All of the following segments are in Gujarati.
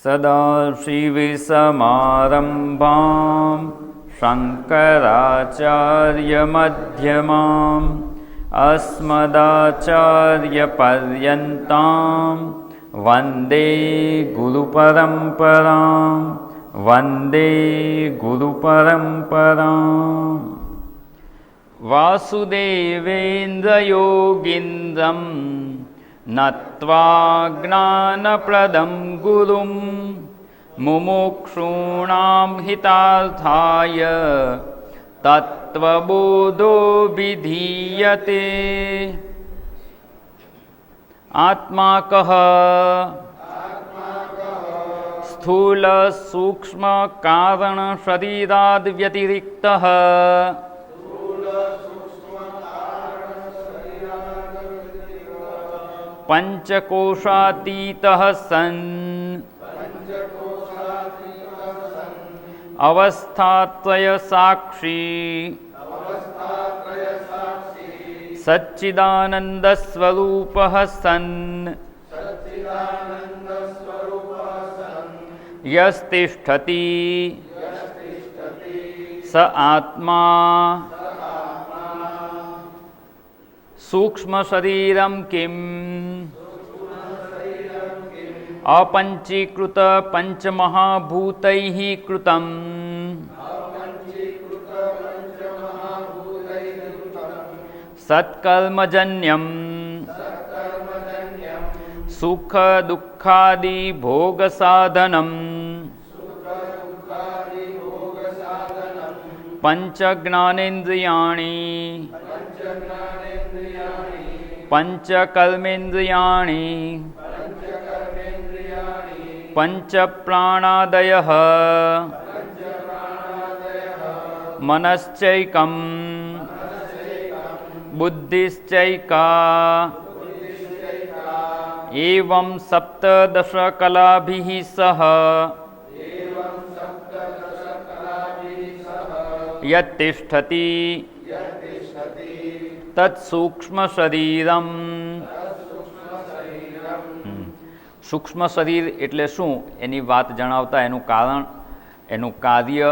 સદાશિવસમારંભાં શંકરાચાર્યમધ્યમાં અસ્મદાચાર્યપર્યન્તાં વંદે ગુરુપરંપરાં વંદે ગુરુપરંપરાં. વાસુદેવેન્દ્રયોગીન્દ્રં નત્વા જ્ઞાનપ્રદં ગુરું મુમુક્ષૂણાં હિતાર્થાય તત્વબોધો વિધીયતે. આત્મા કઃ સ્થૂલ સૂક્ષ્મ કારણ શરીરાદ વ્યતિરિક્તઃ પંચકોશાતીતઃ સન અવસ્થાત્રય સાક્ષી સચ્ચિદાનંદ સ્વરૂપઃ સન યસ્તિષ્ઠતિ સ આત્મા સૂક્ષ્મ શરીરમ કિમ અપંચીકૃત પંચમહાભૂતૈઃ કૃતમ સત્કર્મજન્યમ સુખ દુઃખાદિ ભોગ સાધનમ પંચ જ્ઞાનેન્દ્રિયાણી પંચ કર્મેન્દ્રિયાણી પંચ પ્રાણાદયઃ મનશ્ચૈકમ બુદ્ધિશ્ચૈકા એવં સપ્તદશ કલાભિઃ સહ યત્તિષ્ઠતિ તત્સૂક્ષ્મ શરીરમ. સૂક્ષ્મ શરીર એટલે શું એની વાત જણાવતા એનું કારણ, એનું કાર્ય,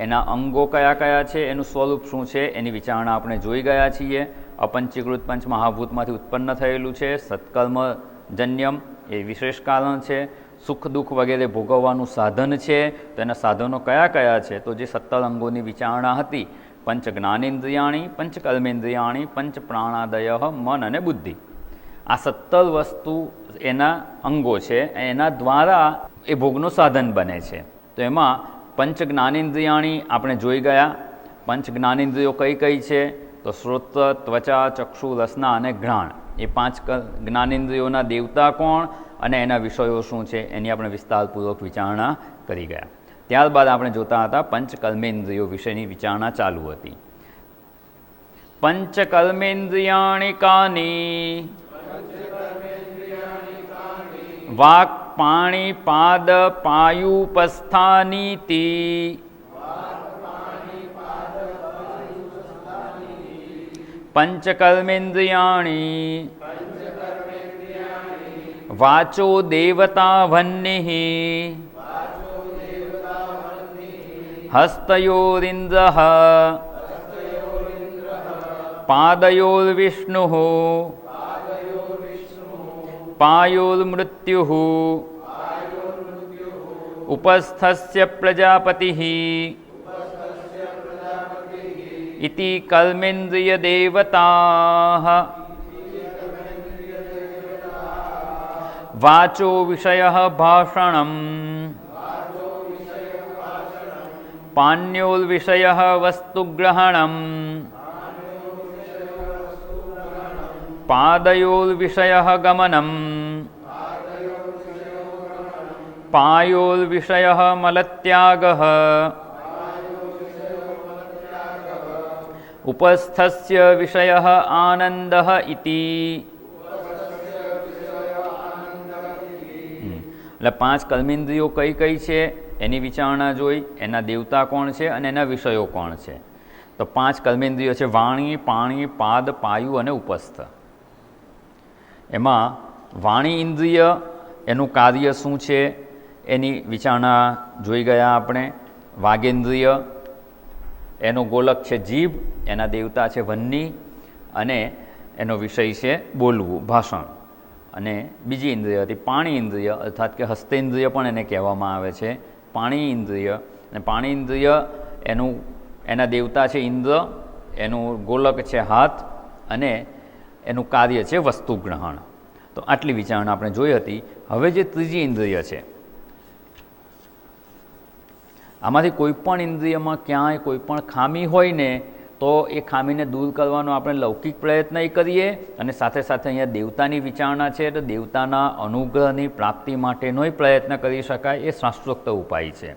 એના અંગો કયા કયા છે, એનું સ્વરૂપ શું છે એની વિચારણા આપણે જોઈ ગયા છીએ. અપંચીકૃત પંચ મહાભૂતમાંથી ઉત્પન્ન થયેલું છે. સત્કર્મજન્યમ એ વિશેષ કારણ છે. સુખ દુઃખ વગેરે ભોગવવાનું સાધન છે. તો એના સાધનો કયા કયા છે? તો જે 17 અંગોની વિચારણા હતી. પંચ જ્ઞાનેન્દ્રિયાણી, પંચ કર્મેન્દ્રિયાણી, પંચ પ્રાણાદય, મન અને બુદ્ધિ. આ 17 વસ્તુ એના અંગો છે. એના દ્વારા એ ભોગનું સાધન બને છે. તો એમાં પંચ જ્ઞાનેન્દ્રિયાણી આપણે જોઈ ગયા. પંચ જ્ઞાનેન્દ્રિયો કઈ કઈ છે? તો શ્રોત્ર, ત્વચા, ચક્ષુ, રસના અને ઘ્રાણ. એ 5 જ્ઞાનેન્દ્રિયોના દેવતા કોણ અને એના વિષયો શું છે એની આપણે વિસ્તારપૂર્વક વિચારણા કરી ગયા. ત્યારબાદ આપણે જોતા હતા પંચ કર્મેન્દ્રિયો વિશેની વિચારણા ચાલુ હતી. પંચ કર્મેન્દ્રિયાણિ કાની? વાક્ પાણી પાદ પાયુપસ્થાનીતિ. પંચ કર્મેન્દ્રિયાણિ વાચો દેવતા વહ્નિઃ હસ્તયોરિન્દ્રઃ પાદયોર્વિષ્ણુઃ પાયોર્મૃત્યુઃ ઉપસ્થસ્ય પ્રજાપતિઃ ઇતિ કર્મેન્દ્રિયદેવતાઃ. વાચો વિષયઃ ભાષણમ પાણ્યોર્વિષયઃ વસ્તુગ્રહણમ પાદયોર્વિષયઃ ગમનમ પાયોર્વિષયઃ મલત્યાગઃ ઉપસ્થસ્ય વિષયઃ આનંદઃ ઇતિ. એટલે 5 કર્મેન્દ્રિયો કઈ કઈ છે એની વિચારણા જોઈ. એના દેવતા કોણ છે અને એના વિષયો કોણ છે? તો 5 કર્મેન્દ્રિયો છે: વાણી, પાણી, પાદ, પાયુ અને ઉપસ્થ. એમાં વાણી ઇન્દ્રિય એનું કાર્ય શું છે? એની વિચારણા જોઈ ગયા આપણે. વાગેન્દ્રિય, એનો ગોલક છે જીભ, એના દેવતા છે વહ્નિ, અને એનો વિષય છે બોલવું, ભાષણ. અને બીજી ઇન્દ્રિય હતી પાણી ઇન્દ્રિય, અર્થાત કે હસ્તેન્દ્રિય પણ એને કહેવામાં આવે છે, પાણી ઇન્દ્રિય. અને પાણી ઇન્દ્રિય એના દેવતા છે ઇન્દ્ર, એનું ગોલક છે હાથ, અને એનું કાર્ય છે વસ્તુ ગ્રહણ. તો આટલી વિચારણા આપણે જોઈ હતી. હવે જે ત્રીજી ઇન્દ્રિય છે, આમાંથી કોઈ પણ ઇન્દ્રિયમાં ક્યાંય કોઈ પણ ખામી હોય ને તો એ ખામીને દૂર કરવાનો આપણે લૌકિક પ્રયત્ન કરીએ, અને સાથે સાથે અહીંયા દેવતાની વિચારણા છે તો દેવતાના અનુગ્રહની પ્રાપ્તિ માટેનોય પ્રયત્ન કરી શકાય, એ શાસ્ત્રોક્ત ઉપાય છે.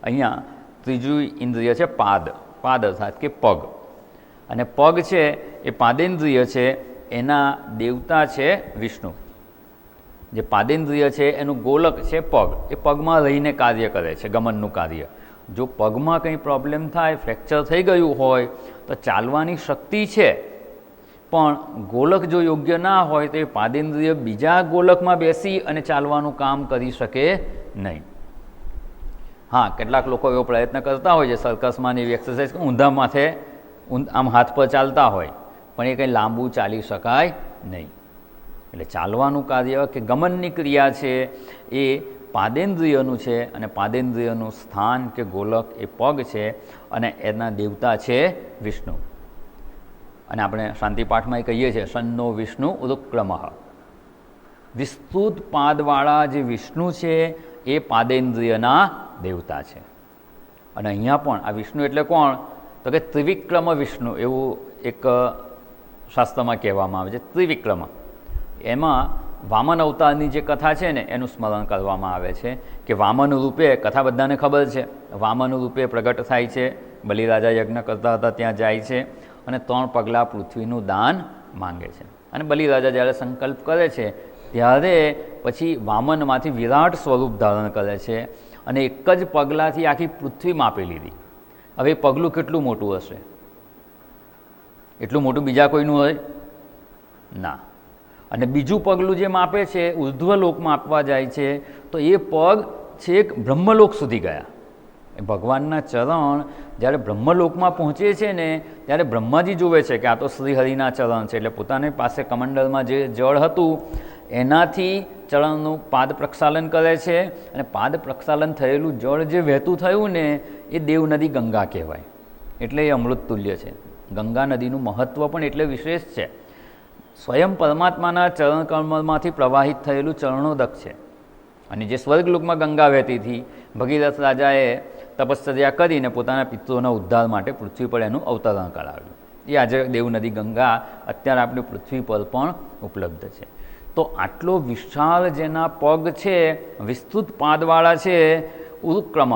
અહીંયા ત્રીજું ઇન્દ્રિય છે પાદ. પાદ અર્થાત કે પગ. અને પગ છે એ પાદેન્દ્રિય છે, એના દેવતા છે વિષ્ણુ. જે પાદેન્દ્રિય છે એનું ગોલક છે પગ, એ પગમાં રહીને કાર્ય કરે છે, ગમનનું કાર્ય. જો પગમાં કંઈ પ્રોબ્લેમ થાય, ફ્રેક્ચર થઈ ગયું હોય તો ચાલવાની શક્તિ છે, પણ ગોલક જો યોગ્ય ના હોય તો એ પાદેન્દ્રિય બીજા ગોલકમાં બેસી અને ચાલવાનું કામ કરી શકે નહીં. હા, કેટલાક લોકો એવો પ્રયત્ન કરતા હોય છે સર્કસમાં એવી એક્સરસાઇઝ, ઊંધા માથે આમ હાથ પર ચાલતા હોય, પણ એ કંઈ લાંબુ ચાલી શકાય નહીં. એટલે ચાલવાનું કાર્ય કે ગમનની ક્રિયા છે એ પાદેન્દ્રિયનું છે, અને પાદેન્દ્રિયનું સ્થાન કે ગોલક એ પગ છે, અને એના દેવતા છે વિષ્ણુ. અને આપણે શાંતિપાઠમાં કહીએ છીએ સન્નો વિષ્ણુ ઉદુક્રમઃ. વિસ્તૃત પાદવાળા જે વિષ્ણુ છે એ પાદેન્દ્રિયના દેવતા છે. અને અહીંયા પણ આ વિષ્ણુ એટલે કોણ? તો કે ત્રિવિક્રમ વિષ્ણુ, એવું એક શાસ્ત્રમાં કહેવામાં આવે છે. ત્રિવિક્રમ, એમાં વામન અવતારની જે કથા છે ને એનું સ્મરણ કરવામાં આવે છે કે વામન રૂપે, કથા બધાને ખબર છે, વામન રૂપે પ્રગટ થાય છે, બલિરાજા યજ્ઞ કરતા હતા ત્યાં જાય છે, અને 3 પગલાં પૃથ્વીનું દાન માંગે છે. અને બલિરાજા જ્યારે સંકલ્પ કરે છે ત્યારે પછી વામનમાંથી વિરાટ સ્વરૂપ ધારણ કરે છે, અને એક જ પગલાંથી આખી પૃથ્વી માપી લીધી. હવે એ પગલું કેટલું મોટું હશે? એટલું મોટું બીજા કોઈનું હોય ના. અને બીજું પગલું જે માપે છે, ઉર્ધ્વલોકમાં આપવા જાય છે, તો એ પગ છેક બ્રહ્મલોક સુધી ગયા. એ ભગવાનના ચરણ જ્યારે બ્રહ્મલોકમાં પહોંચે છે ને ત્યારે બ્રહ્માજી જોવે છે કે આ તો શ્રીહરિના ચરણ છે, એટલે પોતાની પાસે કમંડલમાં જે જળ હતું એનાથી ચરણનું પાદ પ્રક્ષાલન કરે છે, અને પાદ પ્રક્ષાલન થયેલું જળ જે વહેતું થયું ને એ દેવનદી ગંગા કહેવાય. એટલે એ અમૃત તુલ્ય છે. ગંગા નદીનું મહત્ત્વ પણ એટલે વિશેષ છે. સ્વયં પરમાત્માના ચરણ કમળમાંથી પ્રવાહિત થયેલું ચરણોદક છે. અને જે સ્વર્ગલોકમાં ગંગા વહેતી હતી, ભગીરથ રાજાએ તપશ્ચર્યા કરીને પોતાના પિતૃઓના ઉદ્ધાર માટે પૃથ્વી પર એનું અવતરણ કરાવ્યું. એ આજે દેવનદી ગંગા અત્યારે આપણી પૃથ્વી પર પણ ઉપલબ્ધ છે. તો આટલો વિશાળ જેના પગ છે, વિસ્તૃત પાદવાળા છે, ઉરુક્રમ.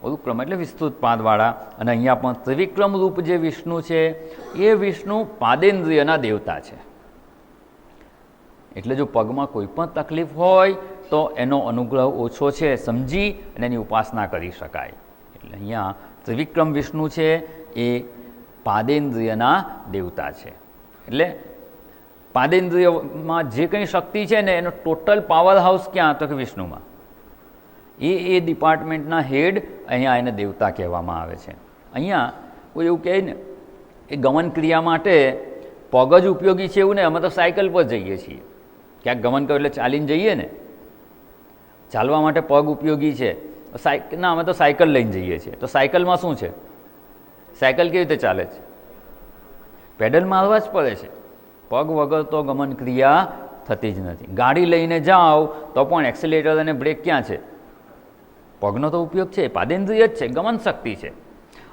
ઉરુક્રમ એટલે વિસ્તૃત પાદવાળા. અને અહીંયા પણ ત્રિવિક્રમ રૂપ જે વિષ્ણુ છે એ વિષ્ણુ પાદેન્દ્રિયના દેવતા છે. એટલે જો પગમાં કોઈ પણ તકલીફ હોય તો એનો અનુગ્રહ ઓછો છે સમજી અને એની ઉપાસના કરી શકાય. એટલે અહીંયા ત્રિવિક્રમ વિષ્ણુ છે એ પાદેન્દ્રિયના દેવતા છે. એટલે પાદેન્દ્રિયમાં જે કંઈ શક્તિ છે ને એનો ટોટલ પાવર હાઉસ ક્યાં? તો કે વિષ્ણુમાં. એ ડિપાર્ટમેન્ટના હેડ અહીંયા એને દેવતા કહેવામાં આવે છે. અહીંયા કોઈ એવું કહે ને એ ગમન ક્રિયા માટે પગ જ ઉપયોગી છે એવું ને, અમે તો સાયકલ પર જઈએ છીએ. ક્યાંક ગમન કરો એટલે ચાલીને જઈએ ને, ચાલવા માટે પગ ઉપયોગી છે. ના, અમે તો સાયકલ લઈને જઈએ છીએ. તો સાયકલમાં શું છે? સાયકલ કેવી રીતે ચાલે છે? પેડલ મારવા જ પડે છે. પગ વગર તો ગમન ક્રિયા થતી જ નથી. ગાડી લઈને જાઓ તો પણ એક્સિલેટર અને બ્રેક ક્યાં છે? પગનો તો ઉપયોગ છે. પાદેન્દ્રિય જ છે, ગમન શક્તિ છે.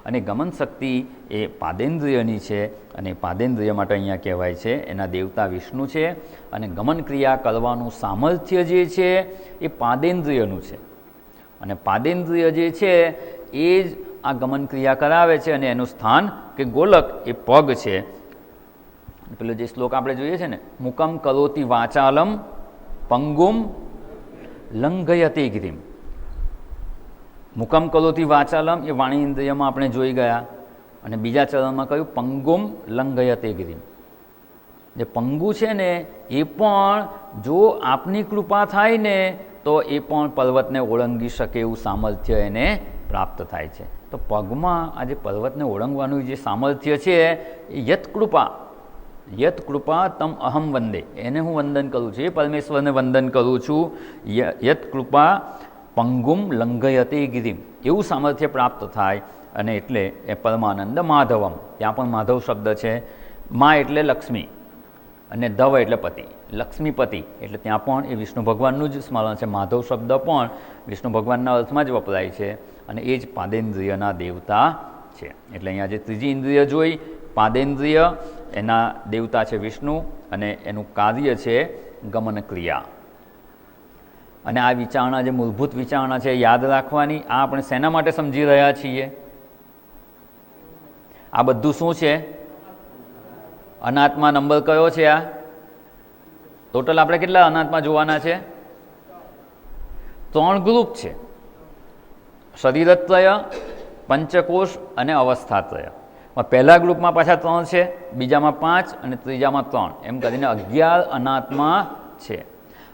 અને ગમન શક્તિ એ પાદેન્દ્રિયની છે, અને પાદેન્દ્રિય માટે અહીંયા કહેવાય છે એના દેવતા વિષ્ણુ છે. અને ગમન ક્રિયા કરવાનું સામર્થ્ય જે છે એ પાદેન્દ્રિયનું છે. અને પાદેન્દ્રિય જે છે એ જ આ ગમન ક્રિયા કરાવે છે, અને એનું સ્થાન કે ગોલક એ પગ છે. પેલો જે શ્લોક આપણે જોઈએ છે ને, મુકમ કરોતિ વાચાલમ પંગુમ લંઘયતે ગિરિમ. મુકમ કરોતિ વાચાલમ એ વાણી ઇન્દ્રિયમાં આપણે જોઈ ગયા. અને બીજા ચરણમાં કહ્યું પંગુમ લંઘયતે ગિરિમ. જે પંગુ છે ને એ પણ જો આપની કૃપા થાય ને તો એ પણ પર્વતને ઓળંગી શકે એવું સામર્થ્ય એને પ્રાપ્ત થાય છે. તો પગમાં આ જે પર્વતને ઓળંગવાનું જે સામર્થ્ય છે એ યત કૃપા તમ અહમ વંદે, એને હું વંદન કરું છું, એ પરમેશ્વરને વંદન કરું છું. યત કૃપા પંગુમ લંઘયતે ગિરિમ, એવું સામર્થ્ય પ્રાપ્ત થાય. અને એટલે એ પરમાનંદ માધવમ, ત્યાં પણ માધવ શબ્દ છે. મા એટલે લક્ષ્મી અને ધવ એટલે પતિ, લક્ષ્મીપતિ એટલે ત્યાં પણ એ વિષ્ણુ ભગવાનનું જ સ્મરણ છે. માધવ શબ્દ પણ વિષ્ણુ ભગવાનના અર્થમાં જ વપરાય છે અને એ જ પાદેન્દ્રિયના દેવતા છે. એટલે અહીંયા જે ત્રીજી ઇન્દ્રિય જોઈ પાદેન્દ્રિય, એના દેવતા છે વિષ્ણુ અને એનું કાર્ય છે ગમન ક્રિયા. અને આ વિચારણા જે મૂળભૂત વિચારણા છે યાદ રાખવાની. આ આપણે શેના માટે સમજી રહ્યા છીએ? આ બધું શું છે? અનાત્મા નંબર કયો છે? આ ટોટલ આપણે કેટલા અનાત્મા જોવાના છે? 3 ગ્રુપ છે: શરીરત્રય, પંચકોશ અને અવસ્થાત્રય. પહેલા ગ્રુપમાં પાછા 3 છે, બીજામાં 5 અને ત્રીજામાં 3, એમ કરીને 11 અનાત્મા છે.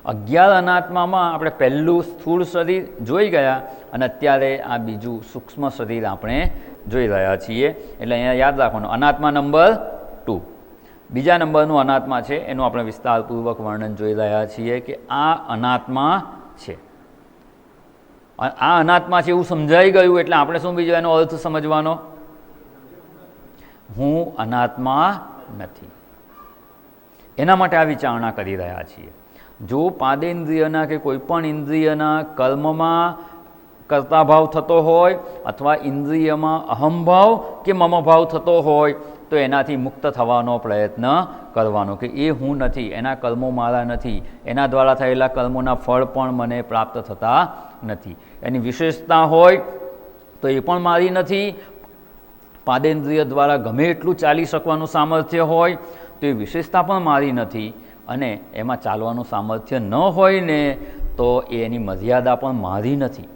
11 અનાત્મામાં આપણે પહેલું સ્થૂળ શરીર જોઈ ગયા અને અત્યારે આ બીજું સૂક્ષ્મ શરીર આપણે જોઈ રહ્યા છીએ. એટલે અહીંયા યાદ રાખવાનું, અનાત્મા નંબર 2. બીજા નંબરનું અનાત્મા છે એનું આપણે વિસ્તારપૂર્વક વર્ણન જોઈ રહ્યા છીએ કે આ અનાત્મા છે. આ અનાત્મા છે એવું સમજાઈ ગયું એટલે આપણે શું બીજો એનો અર્થ સમજવાનો? હું અનાત્મા નથી. એના માટે આ વિચારણા કરી રહ્યા છીએ. જો પાદેન્દ્રિયના કે કોઈ પણ ઇન્દ્રિયના કર્મમાં કર્તાભાવ થતો હોય અથવા ઇન્દ્રિયમાં અહમભાવ કે મમભાવ થતો હોય તો એનાથી મુક્ત થવાનો પ્રયત્ન કરવાનો કે એ હું નથી, એના કર્મો મારા નથી, એના દ્વારા થયેલા કર્મોના ફળ પણ મને પ્રાપ્ત થતા નથી. એની વિશેષતા હોય તો એ પણ મારી નથી. પાદેન્દ્રિય દ્વારા ગમે એટલું ચાલી શકવાનું સામર્થ્ય હોય તો એ વિશેષતા પણ મારી નથી. અને એમાં ચાલવાનું સામર્થ્ય ન હોય ને તો એની મર્યાદા પણ મારી નથી.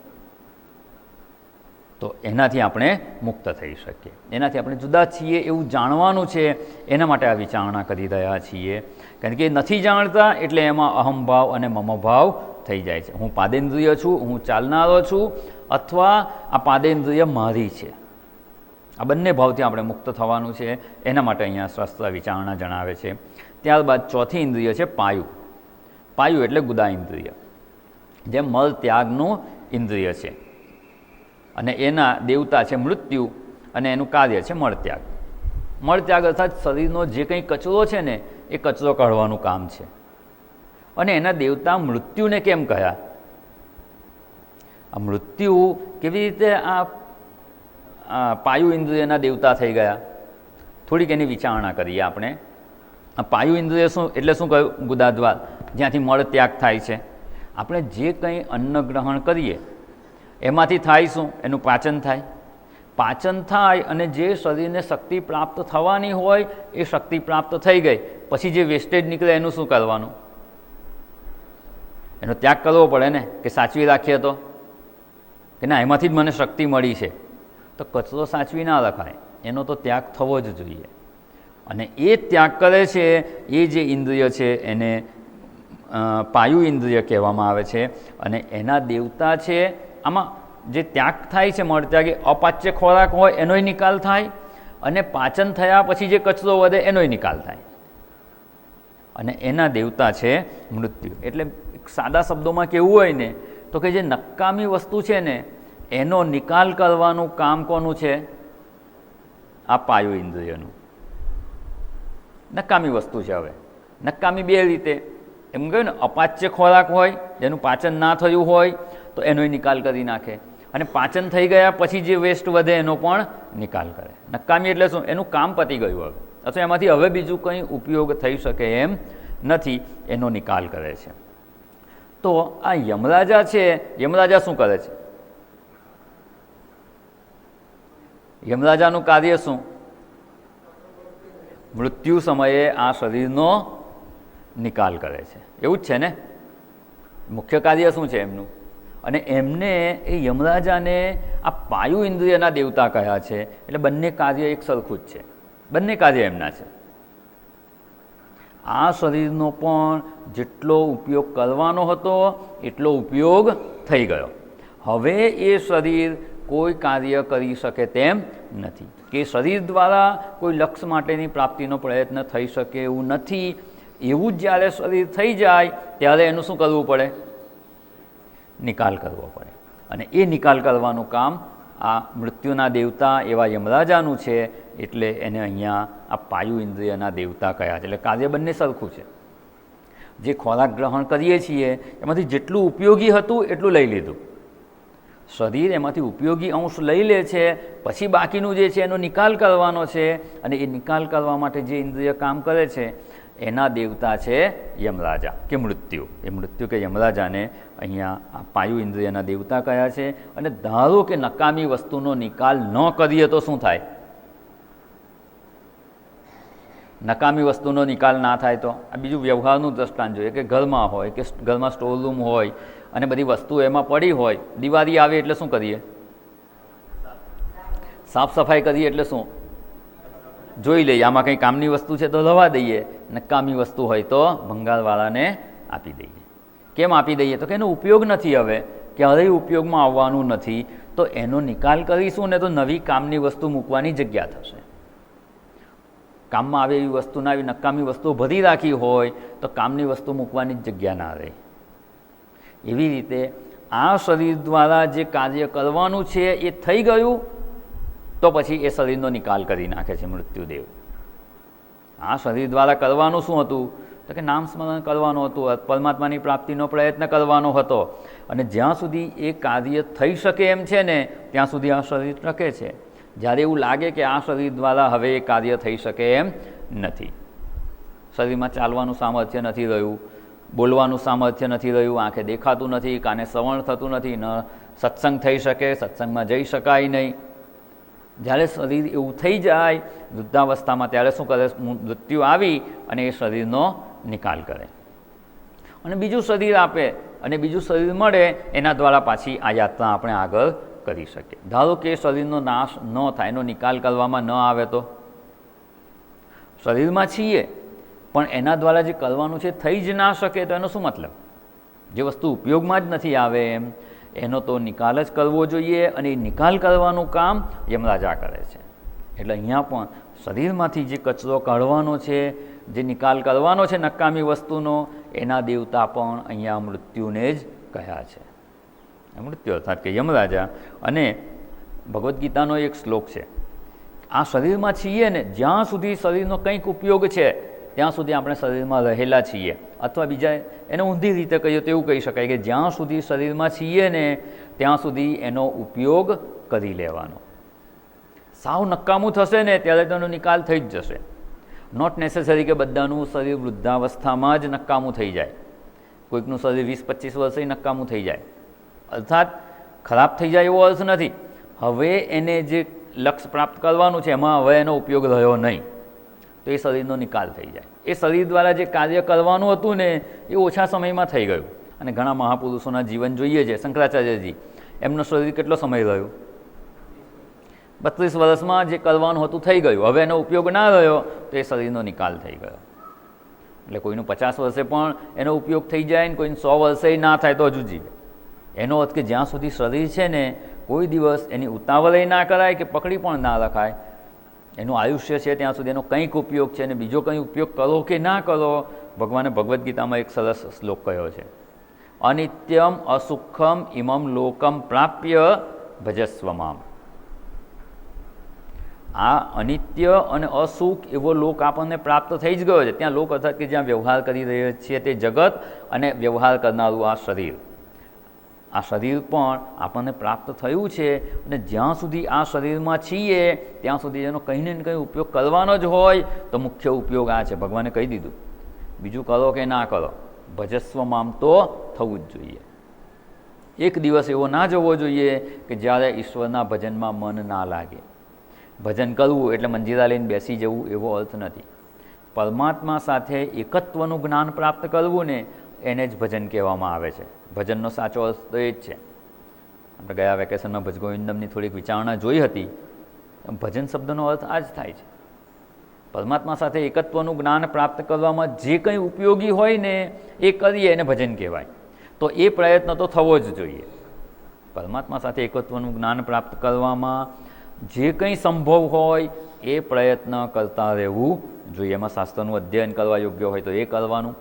તો એનાથી આપણે મુક્ત થઈ શકીએ, એનાથી આપણે જુદા છીએ એવું જાણવાનું છે. એના માટે આ વિચારણા કરી રહ્યા છીએ. કારણ કે નથી જાણતા એટલે એમાં અહમભાવ અને મમભાવ થઈ જાય છે. હું પાદેન્દ્રિય છું, હું ચાલનારો છું, અથવા આ પાદેન્દ્રિય મારી છે. આ બંને ભાવથી આપણે મુક્ત થવાનું છે. એના માટે અહીંયા શાસ્ત્ર વિચારણા જણાવે છે. ત્યારબાદ ચોથી ઇન્દ્રિય છે પાયુ. પાયુ એટલે ગુદા ઇન્દ્રિય, જે મળ ત્યાગનું ઇન્દ્રિય છે અને એના દેવતા છે મૃત્યુ અને એનું કાર્ય છે મળત્યાગ. મળત્યાગ અર્થાત શરીરનો જે કંઈ કચરો છે ને એ કચરો કાઢવાનું કામ છે. અને એના દેવતા મૃત્યુને કેમ કહ્યા? આ મૃત્યુ કેવી રીતે આ પાયુ ઇન્દ્રિયના દેવતા થઈ ગયા? થોડીક એની વિચારણા કરીએ આપણે. આ પાયુ ઇન્દ્રિય શું એટલે શું કહ્યું? ગુદાદ્વાર, જ્યાંથી મળ ત્યાગ થાય છે. આપણે જે કંઈ અન્ન ગ્રહણ કરીએ એમાંથી થાય શું? એનું પાચન થાય. પાચન થાય અને જે શરીરને શક્તિ પ્રાપ્ત થવાની હોય એ શક્તિ પ્રાપ્ત થઈ ગઈ પછી જે વેસ્ટેજ નીકળે એનું શું કરવાનું? એનો ત્યાગ કરવો પડે ને, કે સાચવી રાખીએ તો કે ના એમાંથી જ મને શક્તિ મળી છે. તો કચરો સાચવી ના રખાય, એનો તો ત્યાગ થવો જ જોઈએ. અને એ ત્યાગ કરે છે એ જે ઇન્દ્રિય છે એને પાયુ ઇન્દ્રિય કહેવામાં આવે છે. અને એના દેવતા છે, આમાં જે ત્યાગ થાય છે મળત્યાગ, એ અપાચ્ય ખોરાક હોય એનોય નિકાલ થાય અને પાચન થયા પછી જે કચરો વધે એનોય નિકાલ થાય. અને એના દેવતા છે મૃત્યુ. એટલે સાદા શબ્દોમાં કેવું હોય ને તો કે જે નકામી વસ્તુ છે ને એનો નિકાલ કરવાનું કામ કોનું છે? આ પાયુ ઇન્દ્રિયનું. નકામી વસ્તુ છે. હવે નકામી બે રીતે, એમ કહ્યું ને, અપાચ્ય ખોરાક હોય જેનું પાચન ના થયું હોય તો એનો નિકાલ કરી નાખે, અને પાચન થઈ ગયા પછી જે વેસ્ટ વધે એનો પણ નિકાલ કરે. નકામી એટલે શું? એનું કામ પતી ગયું હવે, અથવા એમાંથી હવે બીજું કંઈ ઉપયોગ થઈ શકે એમ નથી, એનો નિકાલ કરે છે. તો આ યમરાજા છે, યમરાજા શું કરે છે? યમરાજાનું કાર્ય શું? મૃત્યુ સમયે આ શરીરનો નિકાલ કરે છે. એવું જ છે ને, મુખ્ય કાર્ય શું છે એમનું? અને એમને એ યમરાજાને આ પાયુ ઇન્દ્રિયના દેવતા કયા છે. એટલે બંને કાર્ય એક સરખું જ છે, બંને કાર્ય એમના છે. આ શરીરનો પણ જેટલો ઉપયોગ કરવાનો હતો એટલો ઉપયોગ થઈ ગયો. હવે એ શરીર કોઈ કાર્ય કરી શકે તેમ નથી, કે શરીર દ્વારા કોઈ લક્ષ્ય માટેની પ્રાપ્તિનો પ્રયત્ન થઈ શકે એવું નથી. એવું જ જ્યારે શરીર થઈ જાય ત્યારે એનું શું કરવું પડે? નિકાલ કરવો પડે. અને એ નિકાલ કરવાનું કામ આ મૃત્યુના દેવતા એવા યમરાજાનું છે, એટલે એને અહીંયા આ પાયુ ઇન્દ્રિયના દેવતા કયા છે. એટલે કાર્ય બંને સરખું છે. જે ખોરાક ગ્રહણ કરીએ છીએ એમાંથી જેટલું ઉપયોગી હતું એટલું લઈ લીધું. શરીર એમાંથી ઉપયોગી અંશ લઈ લે છે, પછી બાકીનું જે છે એનો નિકાલ કરવાનો છે. અને એ નિકાલ કરવા માટે જે ઇન્દ્રિય કામ કરે છે એના દેવતા છે યમરાજા કે મૃત્યુ. એ મૃત્યુ કે યમરાજાને અહીંયા આ પાયુ ઇન્દ્રિયના દેવતા કયા છે. અને ધારો કે નકામી વસ્તુનો નિકાલ ન કરીએ તો શું થાય? નકામી વસ્તુનો નિકાલ ના થાય તો આ બીજું વ્યવહારનું દ્રષ્ટાંત જોઈએ, કે ઘરમાં હોય કે ઘરમાં સ્ટોર રૂમ હોય અને બધી વસ્તુ એમાં પડી હોય, દિવાળી આવે એટલે શું કરીએ? સાફ સફાઈ કરીએ. એટલે શું? જોઈ લઈએ આમાં કંઈ કામની વસ્તુ છે તો રવા દઈએ, નકામી વસ્તુ હોય તો ભંગારવાળાને આપી દઈએ. કેમ આપી દઈએ? તો કે એનો ઉપયોગ નથી, હવે ક્યારેય ઉપયોગમાં આવવાનું નથી, તો એનો નિકાલ કરીશું ને તો નવી કામની વસ્તુ મૂકવાની જગ્યા થશે. કામમાં આવે એવી વસ્તુના આવી નકામી વસ્તુઓ ભરી રાખી હોય તો કામની વસ્તુ મૂકવાની જ જગ્યા ના રહે. એવી રીતે આ શરીર દ્વારા જે કાર્ય કરવાનું છે એ થઈ ગયું તો પછી એ શરીરનો નિકાલ કરી નાખે છે મૃત્યુદેવ. આ શરીર દ્વારા કરવાનું શું હતું? તો કે નામ સ્મરણ કરવાનું હતું, પરમાત્માની પ્રાપ્તિનો પ્રયત્ન કરવાનો હતો. અને જ્યાં સુધી એ કાર્ય થઈ શકે એમ છે ને ત્યાં સુધી આ શરીર ટકે છે. જ્યારે એવું લાગે કે આ શરીર દ્વારા હવે એ કાર્ય થઈ શકે એમ નથી, શરીરમાં ચાલવાનું સામર્થ્ય નથી રહ્યું, બોલવાનું સામર્થ્ય નથી રહ્યું, આંખે દેખાતું નથી, કાને શ્રવણ થતું નથી, ન સત્સંગ થઈ શકે, સત્સંગમાં જઈ શકાય નહીં. જ્યારે શરીર એવું થઈ જાય વૃદ્ધાવસ્થામાં ત્યારે શું કરે? મૃત્યુ આવી અને એ શરીરનો નિકાલ કરે અને બીજું શરીર આપે, અને બીજું શરીર મળે એના દ્વારા પાછી આ યાત્રા આપણે આગળ કરી શકીએ. ધારો કે શરીરનો નાશ ન થાય, એનો નિકાલ કરવામાં ન આવે તો શરીરમાં છીએ પણ એના દ્વારા જે કરવાનું છે થઈ જ ના શકે તો એનો શું મતલબ? જે વસ્તુ ઉપયોગમાં જ નથી આવે એમ એનો તો નિકાલ જ કરવો જોઈએ. અને એ નિકાલ કરવાનું કામ યમરાજા કરે છે. એટલે અહીંયા પણ શરીરમાંથી જે કચરો કાઢવાનો છે, જે નિકાલ કરવાનો છે નકામી વસ્તુનો, એના દેવતા પણ અહીંયા મૃત્યુને જ કહ્યા છે. મૃત્યુ અર્થાત કે યમરાજા. અને ભગવદ્ ગીતાનો એક શ્લોક છે, આ શરીરમાં છીએ ને જ્યાં સુધી શરીરનો કંઈક ઉપયોગ છે ત્યાં સુધી આપણે શરીરમાં રહેલા છીએ. અથવા બીજા એને ઊંધી રીતે કહીએ તો એવું કહી શકાય કે જ્યાં સુધી શરીરમાં છીએ ને ત્યાં સુધી એનો ઉપયોગ કરી લેવાનો. સાવ નકામું થશે ને ત્યારે તેનો નિકાલ થઈ જ જશે. નોટ નેસેસરી કે બધાનું શરીર વૃદ્ધાવસ્થામાં જ નકામું થઈ જાય. કોઈકનું શરીર 20-25 વર્ષે નકામું થઈ જાય, અર્થાત ખરાબ થઈ જાય એવો અર્થ નથી. હવે એને જે લક્ષ્ય પ્રાપ્ત કરવાનું છે એમાં હવે એનો ઉપયોગ રહ્યો નહીં તો એ શરીરનો નિકાલ થઈ જાય. એ શરીર દ્વારા જે કાર્ય કરવાનું હતું ને એ ઓછા સમયમાં થઈ ગયું. અને ઘણા મહાપુરુષોના જીવન જોઈએ છે. શંકરાચાર્યજી, એમનો શરીર કેટલો સમય રહ્યો? 32 વર્ષમાં જે કરવાનું હતું થઈ ગયું. હવે એનો ઉપયોગ ના રહ્યો તો એ શરીરનો નિકાલ થઈ ગયો. એટલે કોઈનું 50 વર્ષે પણ એનો ઉપયોગ થઈ જાય ને કોઈનું 100 વર્ષે ના થાય તો હજુ જીવે. એનો અર્થ કે જ્યાં સુધી શરીર છે ને કોઈ દિવસ એની ઉતાવળ ના કરાય કે પકડી પણ ના રખાય. એનું આયુષ્ય છે ત્યાં સુધી એનો કંઈક ઉપયોગ છે અને બીજો કંઈ ઉપયોગ કરો કે ના કરો. ભગવાને ભગવદ્ ગીતામાં એક સરસ શ્લોક કહ્યો છે, અનિત્યમ અસુખમ ઇમમ લોકમ પ્રાપ્ય ભજસ્વ મામ. આ અનિત્ય અને અસુખ એવો લોક આપણને પ્રાપ્ત થઈ જ ગયો છે. ત્યાં લોક અર્થાત કે જ્યાં વ્યવહાર કરી રહ્યા છીએ તે જગત અને વ્યવહાર કરનારું આ શરીર. આ શરીર પણ આપણને પ્રાપ્ત થયું છે અને જ્યાં સુધી આ શરીરમાં છીએ ત્યાં સુધી એનો કંઈ ને કંઈ ઉપયોગ કરવાનો જ હોય તો મુખ્ય ઉપયોગ આ છે. ભગવાને કહી દીધું, બીજું કરો કે ના કરો, ભજસ્વ મામ તો થવું જ જોઈએ. એક દિવસ એવો ના જવો જોઈએ કે જ્યારે ઈશ્વરના ભજનમાં મન ના લાગે. ભજન કરવું એટલે મંજીરા લઈને બેસી જવું એવો અર્થ નથી. પરમાત્મા સાથે એકત્વનું જ્ઞાન પ્રાપ્ત કરવું ને એને જ ભજન કહેવામાં આવે છે. ભજનનો સાચો અર્થ તો એ જ છે. આપણે ગયા વેકેશનમાં ભજગોવિંદમની થોડીક વિચારણા જોઈ હતી. ભજન શબ્દનો અર્થ આ જ થાય છે. પરમાત્મા સાથે એકત્વનું જ્ઞાન પ્રાપ્ત કરવામાં જે કંઈ ઉપયોગી હોય ને એ કરીએ એને ભજન કહેવાય. તો એ પ્રયત્ન તો થવો જ જોઈએ. પરમાત્મા સાથે એકત્વનું જ્ઞાન પ્રાપ્ત કરવામાં જે કંઈ સંભવ હોય એ પ્રયત્ન કરતા રહેવું જોઈએ. એમાં શાસ્ત્રનું અધ્યયન કરવા યોગ્ય હોય તો એ કરવાનું,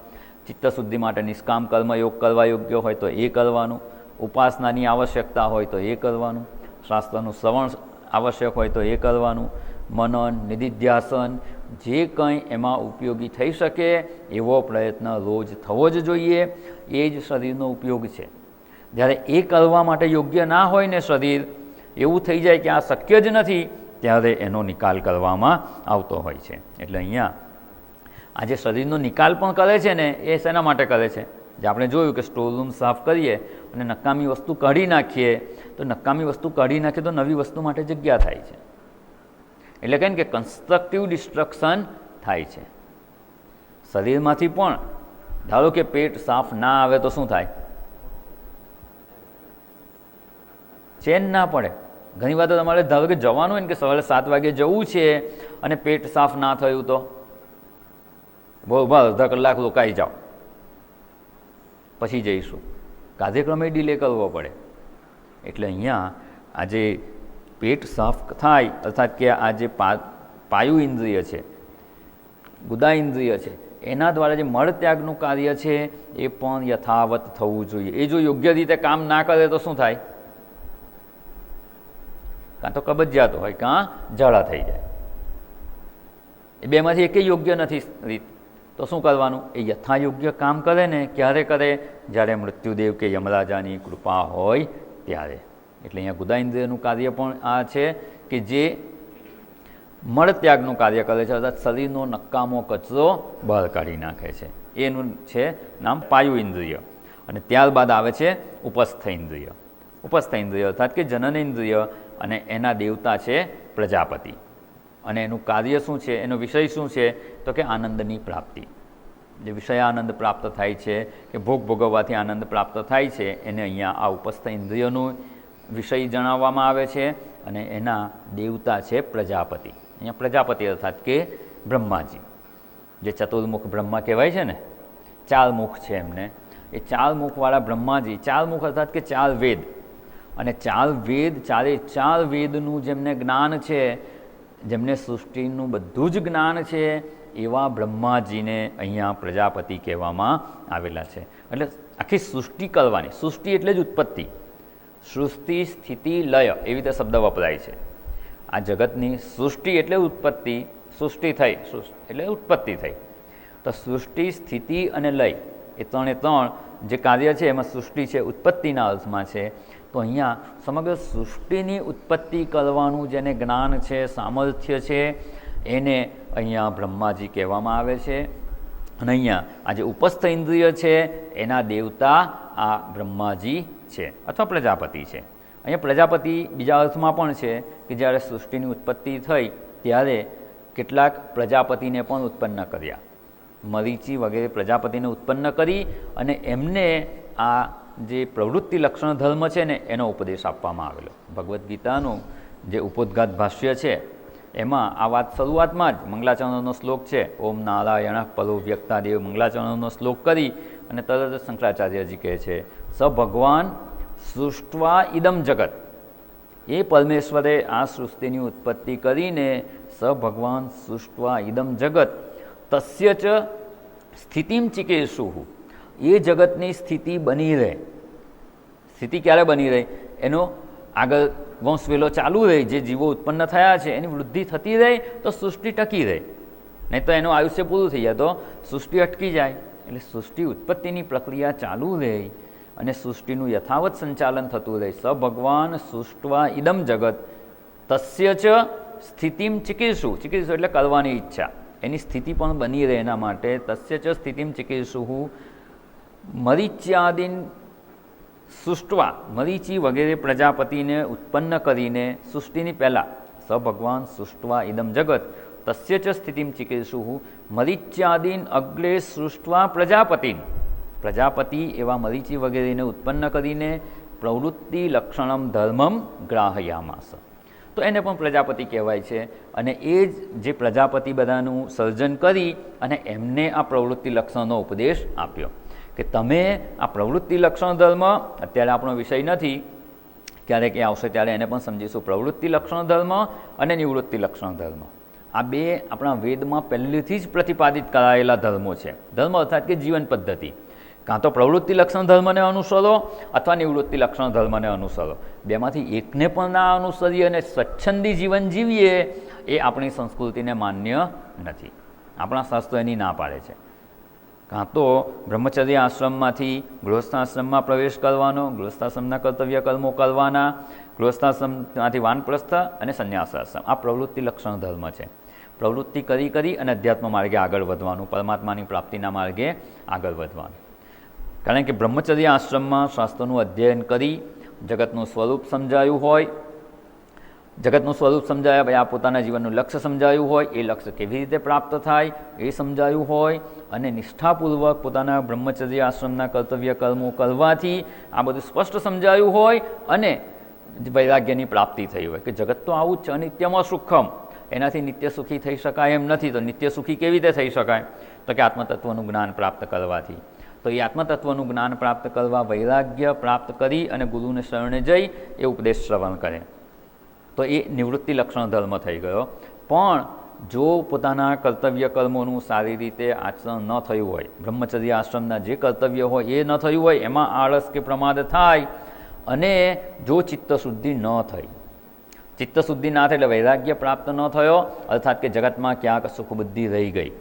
ચિત્તશુદ્ધિ માટે નિષ્કામ કર્મયોગ કરવા યોગ્ય હોય તો એ કરવાનું, ઉપાસનાની આવશ્યકતા હોય તો એ કરવાનું, શાસ્ત્રનું શ્રવણ આવશ્યક હોય તો એ કરવાનું, મનન નિધિધ્યાસન જે કંઈ એમાં ઉપયોગી થઈ શકે એવો પ્રયત્ન રોજ થવો જ જોઈએ. એ જ શરીરનો ઉપયોગ છે. જ્યારે એ કરવા માટે યોગ્ય ના હોય ને શરીર, એવું થઈ જાય કે આ શક્ય જ નથી, ત્યારે એનો નિકાલ કરવામાં આવતો હોય છે. એટલે અહીંયા આ જે શરીરનો નિકાલ પણ કરે છે ને એ શેના માટે કરે છે? જે આપણે જોયું કે સ્ટોરરૂમ સાફ કરીએ અને નકામી વસ્તુ કાઢી નાખીએ, તો નકામી વસ્તુ કાઢી નાખીએ તો નવી વસ્તુ માટે જગ્યા થાય છે. એટલે કહે ને કે કન્સ્ટ્રક્ટિવ ડિસ્ટ્રક્શન થાય છે શરીરમાંથી. પણ ધારો કે પેટ સાફ ના આવે તો શું થાય? ચેન ના પડે. ઘણી વાર તો તમારે ધારો કે જવાનું હોય ને કે સવારે 7 વાગે જવું છે અને પેટ સાફ ના થયું તો બહુ અડધા કલાક રોકાઈ જાઓ, પછી જઈશું. કાર્યક્રમે ડિલે કરવો પડે. એટલે અહીંયા આજે પેટ સાફ થાય, અર્થાત કે આ જે પાયુ ઇન્દ્રિય છે, ગુદા ઇન્દ્રિય છે, એના દ્વારા જે મળત્યાગનું કાર્ય છે એ પણ યથાવત થવું જોઈએ. એ જો યોગ્ય રીતે કામ ના કરે તો શું થાય? કાં તો કબજિયાત હોય, કાં ઝાડા થઈ જાય. એ બેમાંથી એકેય યોગ્ય નથી રીત. તો શું કરવાનું? એ યથાયોગ્ય કામ કરે ને ક્યારે કરે? જ્યારે મૃત્યુદેવ કે યમરાજાની કૃપા હોય ત્યારે. એટલે અહીંયા ગુદા ઇન્દ્રિયનું કાર્ય પણ આ છે કે જે મળત્યાગનું કાર્ય કરે છે, અર્થાત શરીરનો નકામો કચરો બહાર કાઢી નાખે છે. એનું છે નામ પાયુ ઇન્દ્રિય. અને ત્યારબાદ આવે છે ઉપસ્થ ઇન્દ્રિય. ઉપસ્થ ઇન્દ્રિય અર્થાત કે જનનેન્દ્રિય, અને એના દેવતા છે પ્રજાપતિ. અને એનું કાર્ય શું છે, એનો વિષય શું છે? તો કે આનંદની પ્રાપ્તિ. જે વિષય આનંદ પ્રાપ્ત થાય છે કે ભોગ ભોગવવાથી આનંદ પ્રાપ્ત થાય છે, એને અહીંયા આ ઉપસ્થ ઇન્દ્રિયનું વિષય જણાવવામાં આવે છે. અને એના દેવતા છે પ્રજાપતિ. અહીંયા પ્રજાપતિ અર્થાત કે બ્રહ્માજી, જે ચતુર્મુખ બ્રહ્મા કહેવાય છે ને, 4 મુખ છે એમને. એ 4 મુખવાળા બ્રહ્માજી, 4 મુખ અર્થાત કે 4 વેદ. અને 4 વેદ, 4 વેદનું જેમને જ્ઞાન છે, જેમને સૃષ્ટિનું બધું જ જ્ઞાન છે, એવા બ્રહ્માજીને અહીંયા પ્રજાપતિ કહેવામાં આવેલા છે. એટલે આખી સૃષ્ટિ કરવાની, સૃષ્ટિ એટલે જ ઉત્પત્તિ, સૃષ્ટિ સ્થિતિ લય એવી રીતે શબ્દ વપરાય છે. આ જગતની સૃષ્ટિ એટલે ઉત્પત્તિ, સૃષ્ટિ થઈ એટલે ઉત્પત્તિ થઈ. તો સૃષ્ટિ, સ્થિતિ અને લય એ 3 જે કાર્ય છે એમાં સૃષ્ટિ છે ઉત્પત્તિના અર્થમાં છે. તો અહીંયા સમગ્ર સૃષ્ટિની ઉત્પત્તિ કરવાનું જેને જ્ઞાન છે, સામર્થ્ય છે, એને અહીંયા બ્રહ્માજી કહેવામાં આવે છે. અને અહીંયા આ જે ઉપસ્થ ઇન્દ્રિય છે એના દેવતા આ બ્રહ્માજી છે અથવા પ્રજાપતિ છે. અહીંયા પ્રજાપતિ બીજા અર્થમાં પણ છે કે જ્યારે સૃષ્ટિની ઉત્પત્તિ થઈ ત્યારે કેટલાક પ્રજાપતિને પણ ઉત્પન્ન કર્યા. મરીચી વગેરે પ્રજાપતિને ઉત્પન્ન કરી અને એમને આ જે પ્રવૃત્તિ લક્ષણ ધર્મ છે ને એનો ઉપદેશ આપવામાં આવેલો. ભગવદ્ ગીતાનું જે ઉપોદ્ઘાત ભાષ્ય છે એમાં આ વાત શરૂઆતમાં જ મંગલાચરણનો શ્લોક છે, ઓમ નારાયણ પરો વ્યક્તાદેવ મંગલાચરણનો શ્લોક કરી અને તરત જ શંકરાચાર્યજી કહે છે, સ ભગવાન સૃષ્ટવા ઇદમ જગત. એ પરમેશ્વરે આ સૃષ્ટિની ઉત્પત્તિ કરીને સ ભગવાન સૃષ્ટવા ઇદમ જગત તસ્ય ચ સ્થિતિમ ચિકેશુઃ. એ જગતની સ્થિતિ બની રહે. સ્થિતિ ક્યારે બની રહે? એનો આગળ વંશવેલો ચાલુ રહે, જે જીવો ઉત્પન્ન થયા છે એની વૃદ્ધિ થતી રહે તો સૃષ્ટિ ટકી રહે. નહીં તો એનું આયુષ્ય પૂરું થઈ જાય તો સૃષ્ટિ અટકી જાય. એટલે સૃષ્ટિ ઉત્પત્તિની પ્રક્રિયા ચાલુ રહે અને સૃષ્ટિનું યથાવત સંચાલન થતું રહે. સ ભગવાન સૃષ્ટવા ઇદમ જગત તસ્ય ચ સ્થિતિમ ચિકીર્ષુ. ચિકીર્ષુ એટલે કરવાની ઈચ્છા, એની સ્થિતિ પણ બની રહે એના માટે. તસ્ય ચ સ્થિતિમ ચિકીર્ષુ મરીચ્યાદિન સૃષ્ટવા. મરીચી વગેરે પ્રજાપતિને ઉત્પન્ન કરીને સૃષ્ટિની પહેલાં સ ભગવાન સૃષ્ટવા ઇદમ જગત તસ્ય ચ સ્થિતિમ ચિકીર્ષુ મરીચ્યાદિન અગ્રે સૃષ્ટવા પ્રજાપતિન. પ્રજાપતિ એવા મરીચી વગેરેને ઉત્પન્ન કરીને પ્રવૃત્તિ લક્ષણમ ધર્મમ ગ્રાહયામાસ. તો એને પણ પ્રજાપતિ કહેવાય છે. અને એ જ જે પ્રજાપતિ બધાનું સર્જન કરી અને એમને આ પ્રવૃત્તિ લક્ષણનો ઉપદેશ આપ્યો કે તમે આ પ્રવૃત્તિ લક્ષણ ધર્મ, અત્યારે આપણો વિષય નથી, ક્યારેક એ આવશે ત્યારે એને પણ સમજીશું. પ્રવૃત્તિ લક્ષણ ધર્મ અને નિવૃત્તિ લક્ષણ ધર્મ, આ બે આપણા વેદમાં પહેલેથી જ પ્રતિપાદિત કરાયેલા ધર્મો છે. ધર્મ અર્થાત કે જીવન પદ્ધતિ. કાં તો પ્રવૃત્તિ લક્ષણ ધર્મને અનુસરો અથવા નિવૃત્તિ લક્ષણ ધર્મને અનુસરો. બેમાંથી એકને પણ ના અનુસરીએ અને સ્વચ્છંદી જીવન જીવીએ એ આપણી સંસ્કૃતિને માન્ય નથી. આપણા શાસ્ત્રો એની ના પાડે છે. કાં તો બ્રહ્મચર્ય આશ્રમમાંથી ગૃહસ્થાશ્રમમાં પ્રવેશ કરવાનો, ગૃહસ્થાશ્રમના કર્તવ્ય કર્મો કરવાના, ગૃહસ્થાશ્રમમાંથી વાનપ્રસ્થ અને સંન્યાસાશ્રમ, આ પ્રવૃત્તિ લક્ષણ ધર્મ છે. પ્રવૃત્તિ કરી અને અધ્યાત્મ માર્ગે આગળ વધવાનું, પરમાત્માની પ્રાપ્તિના માર્ગે આગળ વધવાનું. કારણ કે બ્રહ્મચર્ય આશ્રમમાં શાસ્ત્રોનું અધ્યયન કરી જગતનું સ્વરૂપ સમજાયું હોય, જગતનું સ્વરૂપ સમજાયા ભાઈ આ પોતાના જીવનનું લક્ષ્ય સમજાયું હોય, એ લક્ષ્ય કેવી રીતે પ્રાપ્ત થાય એ સમજાયું હોય, અને નિષ્ઠાપૂર્વક પોતાના બ્રહ્મચર્ય આશ્રમના કર્તવ્ય કર્મો કરવાથી આ બધું સ્પષ્ટ સમજાયું હોય અને વૈરાગ્યની પ્રાપ્તિ થઈ હોય કે જગત તો આવું જ છે, અનિત્યમાં સુખમ, એનાથી નિત્ય સુખી થઈ શકાય એમ નથી. તો નિત્ય સુખી કેવી રીતે થઈ શકાય? તો કે આત્મતત્વનું જ્ઞાન પ્રાપ્ત કરવાથી. તો એ આત્મતત્વનું જ્ઞાન પ્રાપ્ત કરવા વૈરાગ્ય પ્રાપ્ત કરી અને ગુરુને શરણે જઈ એ ઉપદેશ શ્રવણ કરે, તો એ નિવૃત્તિ લક્ષણ ધર્મ થઈ ગયો. પણ જો પોતાના કર્તવ્ય કર્મોનું સારી રીતે આચરણ ન થયું હોય, બ્રહ્મચર્ય આશ્રમના જે કર્તવ્ય હોય એ ન થયું હોય, એમાં આળસ કે પ્રમાદ થાય, અને જો ચિત્તશુદ્ધિ ન થઈ, ચિત્તશુદ્ધિ ના થઈ એટલે વૈરાગ્ય પ્રાપ્ત ન થયો, અર્થાત કે જગતમાં ક્યાંક સુખબુદ્ધિ રહી ગઈ,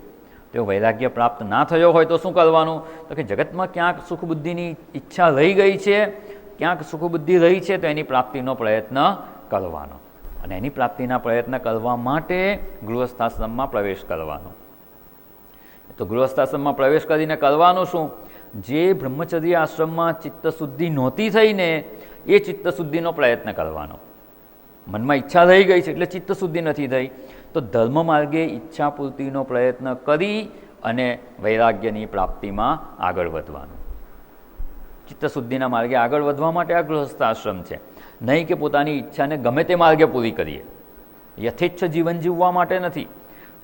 તો વૈરાગ્ય પ્રાપ્ત ના થયો હોય તો શું કરવાનું? તો કે જગતમાં ક્યાંક સુખબુદ્ધિની ઈચ્છા રહી ગઈ છે, ક્યાંક સુખબુદ્ધિ રહી છે, તો એની પ્રાપ્તિનો પ્રયત્ન કરવાનો. અને એની પ્રાપ્તિના પ્રયત્ન કરવા માટે ગૃહસ્થાશ્રમમાં પ્રવેશ કરવાનો. તો ગૃહસ્થાશ્રમમાં પ્રવેશ કરીને કરવાનું શું? જે બ્રહ્મચર્ય આશ્રમમાં ચિત્તશુદ્ધિ નહોતી થઈને એ ચિત્તશુદ્ધિનો પ્રયત્ન કરવાનો. મનમાં ઈચ્છા રહી ગઈ છે એટલે ચિત્તશુદ્ધિ નથી થઈ, તો ધર્મ માર્ગે ઈચ્છા પૂર્તિનો પ્રયત્ન કરી અને વૈરાગ્યની પ્રાપ્તિમાં આગળ વધવાનું. ચિત્તશુદ્ધિના માર્ગે આગળ વધવા માટે આ ગૃહસ્થાશ્રમ છે, નહીં કે પોતાની ઈચ્છાને ગમે તે માર્ગે પૂરી કરીએ. યથેચ્છ જીવન જીવવા માટે નથી,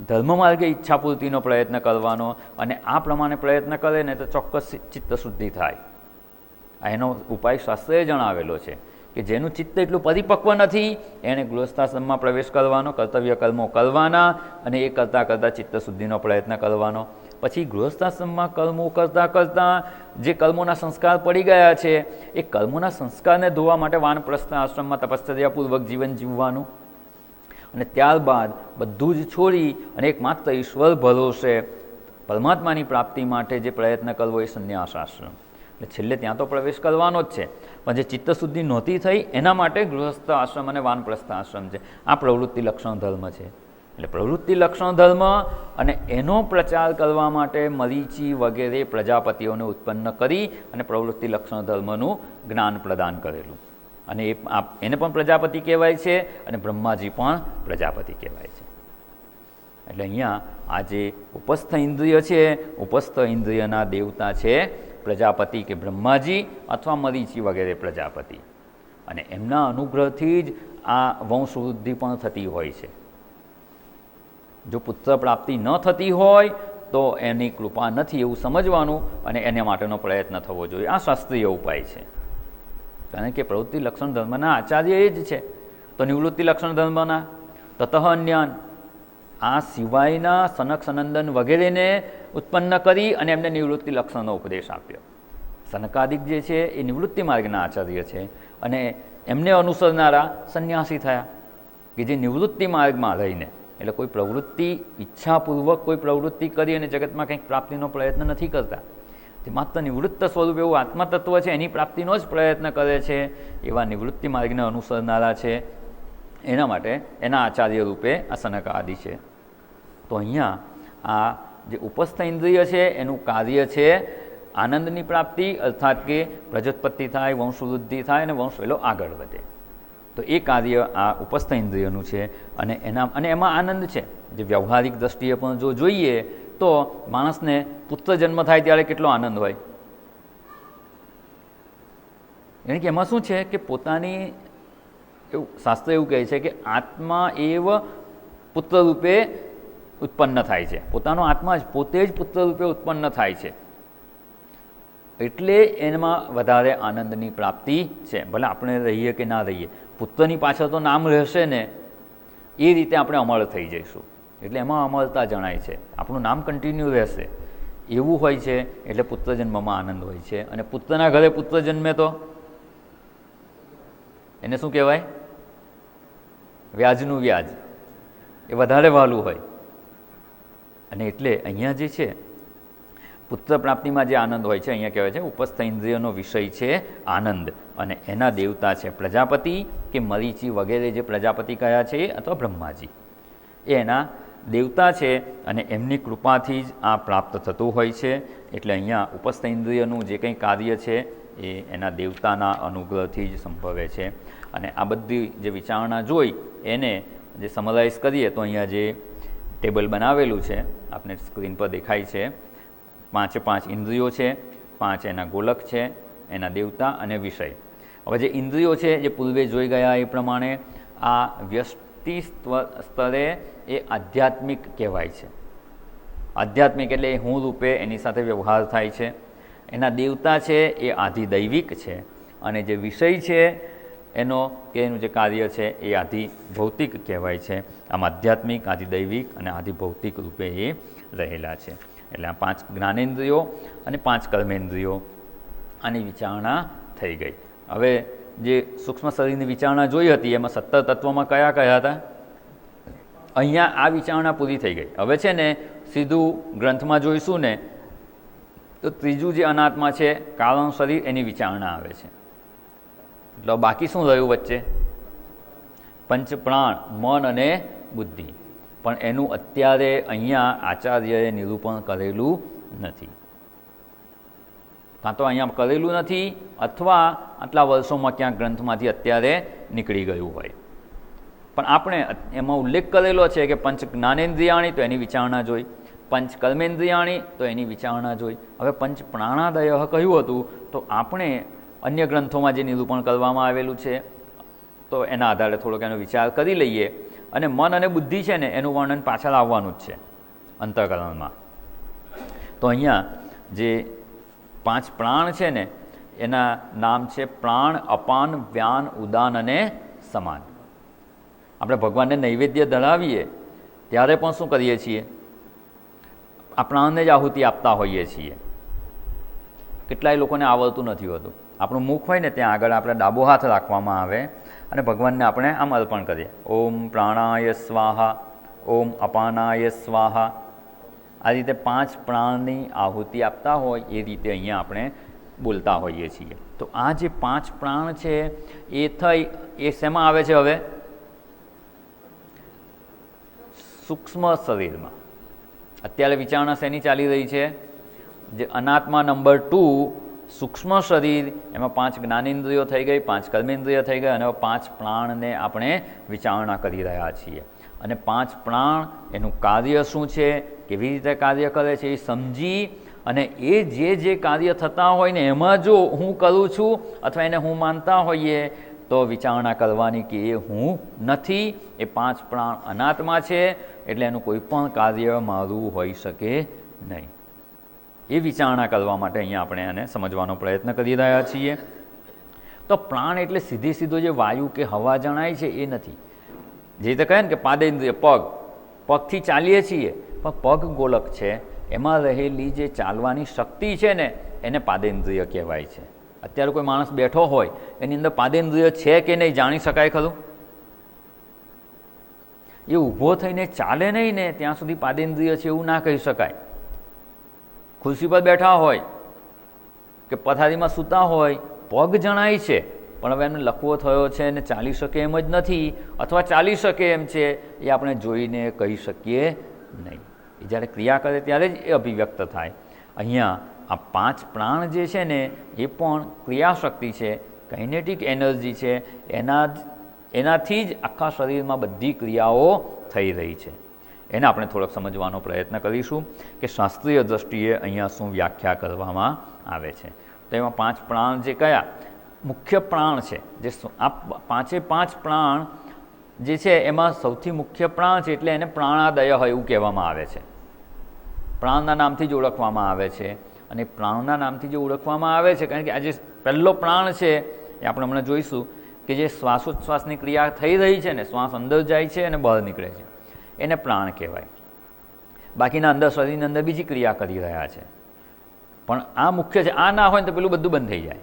ધર્મ માર્ગે ઈચ્છા પૂર્તિનો પ્રયત્ન કરવાનો. અને આ પ્રમાણે પ્રયત્ન કરે ને તો ચોક્કસ ચિત્તશુદ્ધિ થાય. એનો ઉપાય શાસ્ત્રએ જણાવેલો છે કે જેનું ચિત્ત એટલું પરિપક્વ નથી એણે ગૃહસ્થાશ્રમમાં પ્રવેશ કરવાનો, કર્તવ્ય કર્મો કરવાના, અને એ કરતાં કરતાં ચિત્તશુદ્ધિનો પ્રયત્ન કરવાનો. પછી ગૃહસ્થાશ્રમમાં કર્મો કરતાં કરતાં જે કર્મોના સંસ્કાર પડી ગયા છે એ કર્મોના સંસ્કારને ધોવા માટે વાનપ્રસ્થ આશ્રમમાં તપશ્ચર્યાપૂર્વક જીવન જીવવાનું. અને ત્યારબાદ બધું જ છોડી અને એકમાત્ર ઈશ્વર ભરોસે પરમાત્માની પ્રાપ્તિ માટે જે પ્રયત્ન કરવો એ સંન્યાસ આશ્રમ. એટલે છેલ્લે ત્યાં તો પ્રવેશ કરવાનો જ છે, પણ જે ચિત્તશુદ્ધિ નહોતી થઈ એના માટે ગૃહસ્થ આશ્રમ અને વાનપ્રસ્થ આશ્રમ છે. આ પ્રવૃત્તિ લક્ષણ ધર્મ છે. એટલે પ્રવૃત્તિ લક્ષણ ધર્મ અને એનો પ્રચાર કરવા માટે મરીચી વગેરે પ્રજાપતિઓને ઉત્પન્ન કરી અને પ્રવૃત્તિ લક્ષણ ધર્મનું જ્ઞાન પ્રદાન કરેલું. અને એને પણ પ્રજાપતિ કહેવાય છે અને બ્રહ્માજી પણ પ્રજાપતિ કહેવાય છે. એટલે અહીંયા આ જે ઉપસ્થ ઇન્દ્રિય છે, ઉપસ્થ ઇન્દ્રિયના દેવતા છે પ્રજાપતિ કે બ્રહ્માજી અથવા મરીચી વગેરે પ્રજાપતિ. અને એમના અનુગ્રહથી જ આ વંશવૃદ્ધિ પણ થતી હોય છે. જો પુત્ર પ્રાપ્તિ ન થતી હોય તો એની કૃપા નથી એવું સમજવાનું અને એને માટેનો પ્રયત્ન થવો જોઈએ. આ શાસ્ત્રીય ઉપાય છે. કારણ કે પ્રવૃત્તિ લક્ષણ ધર્મના આચાર્ય એ જ છે, તો નિવૃત્તિ લક્ષણ ધર્મના તતઃ અન્યાન, આ સિવાયના સનક સનંદન વગેરેને ઉત્પન્ન કરી અને એમને નિવૃત્તિ લક્ષણનો ઉપદેશ આપ્યો. સનકાદિક જે છે એ નિવૃત્તિ માર્ગના આચાર્ય છે અને એમને અનુસરનારા સંન્યાસી થયા કે જે નિવૃત્તિ માર્ગમાં રહીને, એટલે કોઈ પ્રવૃત્તિ ઈચ્છાપૂર્વક કોઈ પ્રવૃત્તિ કરી અને જગતમાં કંઈક પ્રાપ્તિનો પ્રયત્ન નથી કરતા, તે માત્ર નિવૃત્ત સ્વરૂપ એવું આત્મતત્વ છે એની પ્રાપ્તિનો જ પ્રયત્ન કરે છે. એવા નિવૃત્તિ માર્ગને અનુસરનારા છે, એના માટે એના આચાર્ય રૂપે આ સનક આદિ છે. તો અહીંયા આ જે ઉપસ્થ ઇન્દ્રિય છે એનું કાર્ય છે આનંદની પ્રાપ્તિ, અર્થાત કે પ્રજોત્પત્તિ થાય, વંશવૃદ્ધિ થાય અને વંશ વેલો આગળ વધે. તો એ કાર્ય આ ઉપસ્થ ઇન્દ્રિયનું છે અને એમાં આનંદ છે. જે વ્યવહારિક દ્રષ્ટિએ પણ જો જોઈએ તો માણસને પુત્ર જન્મ થાય ત્યારે કેટલો આનંદ હોય. એટલે કે એમાં શું છે કે પોતાની એવું શાસ્ત્ર એવું કહે છે કે આત્મા એવ પુત્ર રૂપે ઉત્પન્ન થાય છે, પોતાનો આત્મા જ પોતે જ પુત્ર રૂપે ઉત્પન્ન થાય છે, એટલે એમાં વધારે આનંદની પ્રાપ્તિ છે. ભલે આપણે રહીએ કે ના રહીએ, પુત્રની પાછળ તો નામ રહેશે ને, એ રીતે આપણે અમર થઈ જઈશું. એટલે એમાં અમરતા જણાય છે, આપણું નામ કન્ટિન્યુ રહેશે એવું હોય છે. એટલે પુત્ર જન્મમાં આનંદ હોય છે. અને પુત્રના ઘરે પુત્ર જન્મે તો એને શું કહેવાય? વ્યાજનું વ્યાજ, એ વધારે વહાલું હોય. અને એટલે અહીંયા જે છે પુત્ર પ્રાપ્તિમાં જે આનંદ હોય છે, અહીંયા કહેવાય છે ઉપસ્થ ઇન્દ્રિયનો વિષય છે આનંદ, અને એના દેવતા છે પ્રજાપતિ કે મરીચી વગેરે જે પ્રજાપતિ કયા છે અથવા બ્રહ્માજી, એ એના દેવતા છે. અને એમની કૃપાથી જ આ પ્રાપ્ત થતું હોય છે. એટલે અહીંયા ઉપસ્થ ઇન્દ્રિયનું જે કંઈ કાર્ય છે એ એના દેવતાના અનુગ્રહથી જ સંભવે છે. અને આ બધી જે વિચારણા જોઈ એને જે સમરાઇઝ કરીએ તો અહીંયા જે ટેબલ બનાવેલું છે આપણે સ્ક્રીન પર દેખાય છે, 5 ઇન્દ્રિયો છે, 5 એના ગોલક છે, એના દેવતા અને વિષય. હવે જે ઇન્દ્રિયો છે જે પૂર્વે જોઈ ગયા એ પ્રમાણે આ વ્યષ્ટિ સ્તરે એ આધ્યાત્મિક કહેવાય છે. આધ્યાત્મિક એટલે હું રૂપે એની સાથે વ્યવહાર થાય છે. એના દેવતા છે એ આધિદૈવિક છે, અને જે વિષય છે એનું જે કાર્ય છે એ આધિભૌતિક કહેવાય છે. આમ આધ્યાત્મિક, આધિદૈવિક અને આધિભૌતિક રૂપે એ રહેલા છે. એટલે આ 5 જ્ઞાનેન્દ્રિયો અને 5 કર્મેન્દ્રિયો, આની વિચારણા થઈ ગઈ. હવે જે સૂક્ષ્મ શરીરની વિચારણા જોઈ હતી એમાં 17 તત્વોમાં કયા કયા હતા? અહીંયા આ વિચારણા પૂરી થઈ ગઈ. હવે છે ને સીધું ગ્રંથમાં જોઈશું ને તો ત્રીજું જે અનાત્મા છે કારણ શરીર, એની વિચારણા આવે છે. એટલે બાકી શું રહ્યું વચ્ચે? પંચ પ્રાણ, મન અને બુદ્ધિ. પણ એનું અત્યારે અહીંયા આચાર્યએ નિરૂપણ કરેલું નથી, કાં તો અહીંયા કરેલું નથી અથવા આટલા વર્ષોમાં ક્યાંક ગ્રંથમાંથી અત્યારે નીકળી ગયું હોય. પણ આપણે એમાં ઉલ્લેખ કરેલો છે કે પંચ જ્ઞાનેન્દ્રિયાણી, તો એની વિચારણા જોઈ. પંચ કર્મેન્દ્રિયાણી, તો એની વિચારણા જોઈ. હવે પંચ પ્રાણાદય કહ્યું હતું, તો આપણે અન્ય ગ્રંથોમાં જે નિરૂપણ કરવામાં આવેલું છે તો એના આધારે થોડોક એનો વિચાર કરી લઈએ. અને મન અને બુદ્ધિ છે ને એનું વર્ણન પાછળ આવવાનું જ છે અંતઃકરણમાં. તો અહીંયા જે 5 પ્રાણ છે ને એના નામ છે પ્રાણ, અપાન, વ્યાન, ઉદાન અને સમાન. આપણે ભગવાનને નૈવેદ્ય ધરાવીએ ત્યારે પણ શું કરીએ છીએ? આ પ્રાણને જ આહુતિ આપતા હોઈએ છીએ. કેટલાય લોકોને આવડતું નથી હોતું. આપણું મુખ હોય ને ત્યાં આગળ આપણે ડાબો હાથ રાખવામાં આવે અને ભગવાનને આપણે આમ અર્પણ કરીએ, ઓમ પ્રાણાય સ્વાહા, ઓમ અપાનાય સ્વાહા. આ રીતે 5 પ્રાણની આહુતિ આપતા હોય એ રીતે અહીંયા આપણે બોલતા હોઈએ છીએ. તો આ જે 5 પ્રાણ છે એ શેમાં આવે છે? હવે સૂક્ષ્મ શરીરમાં. અત્યારે વિચારણા શેની ચાલી રહી છે? જે અનાત્મા નંબર 2 સૂક્ષ્મ શરીર, એમાં 5 જ્ઞાનેન્દ્રિયો થઈ ગઈ, 5 કર્મેન્દ્રિય થઈ ગઈ, અને 5 પ્રાણને આપણે વિચારણા કરી રહ્યા છીએ. અને 5 પ્રાણ એનું કાર્ય શું છે, કેવી રીતે કાર્ય કરે છે એ સમજી અને એ જે કાર્ય થતા હોય ને એમાં જો હું કરું છું અથવા એને હું માનતા હોઈએ તો વિચારણા કરવાની કે એ હું નથી, એ 5 પ્રાણ અનાત્મા છે, એટલે એનું કોઈ પણ કાર્ય મારું હોઈ શકે નહીં. એ વિચારણા કરવા માટે અહીંયા આપણે એને સમજવાનો પ્રયત્ન કરી રહ્યા છીએ. તો પ્રાણ એટલે સીધો જે વાયુ કે હવા જણાય છે એ નથી. જે રીતે કહે ને કે પાદેન્દ્રિય, પગથી ચાલીએ છીએ, પણ પગ ગોલક છે, એમાં રહેલી જે ચાલવાની શક્તિ છે ને એને પાદેન્દ્રિય કહેવાય છે. અત્યારે કોઈ માણસ બેઠો હોય એની અંદર પાદેન્દ્રિય છે કે નહીં જાણી શકાય ખરું? એ ઊભો થઈને ચાલે નહીં ને ત્યાં સુધી પાદેન્દ્રિય છે એવું ના કહી શકાય. ખુરશી પર બેઠા હોય કે પથારીમાં સૂતા હોય, પગ જણાય છે, પણ હવે એને લકવો થયો છે અને ચાલી શકે એમ જ નથી, અથવા ચાલી શકે એમ છે એ આપણે જોઈને કહી શકીએ નહીં. એ જ્યારે ક્રિયા કરે ત્યારે જ એ અભિવ્યક્ત થાય. અહીંયા આ 5 પ્રાણ જે છે ને એ પણ ક્રિયાશક્તિ છે, કાઇનેટિક એનર્જી છે, એનાથી જ આખા શરીરમાં બધી ક્રિયાઓ થઈ રહી છે. એને આપણે થોડોક સમજવાનો પ્રયત્ન કરીશું કે શાસ્ત્રીય દૃષ્ટિએ અહીંયા શું વ્યાખ્યા કરવામાં આવે છે. તો એમાં 5 પ્રાણ જે કયા? મુખ્ય પ્રાણ છે, જે આ પાંચે પાંચ પ્રાણ જે છે એમાં સૌથી મુખ્ય પ્રાણ છે એટલે એને પ્રાણાદય એવું કહેવામાં આવે છે. પ્રાણના નામથી જ ઓળખવામાં આવે છે. અને પ્રાણના નામથી જે ઓળખવામાં આવે છે કારણ કે આ જે પહેલો પ્રાણ છે એ આપણે હમણાં જોઈશું કે જે શ્વાસોચ્છ્વાસની ક્રિયા થઈ રહી છે ને, શ્વાસ અંદર જાય છે અને બહાર નીકળે છે, એને પ્રાણ કહેવાય. બાકીના અંદર શરીરની અંદર બીજી ક્રિયા કરી રહ્યા છે, પણ આ મુખ્ય છે. આ ના હોય ને તો પેલું બધું બંધ થઈ જાય,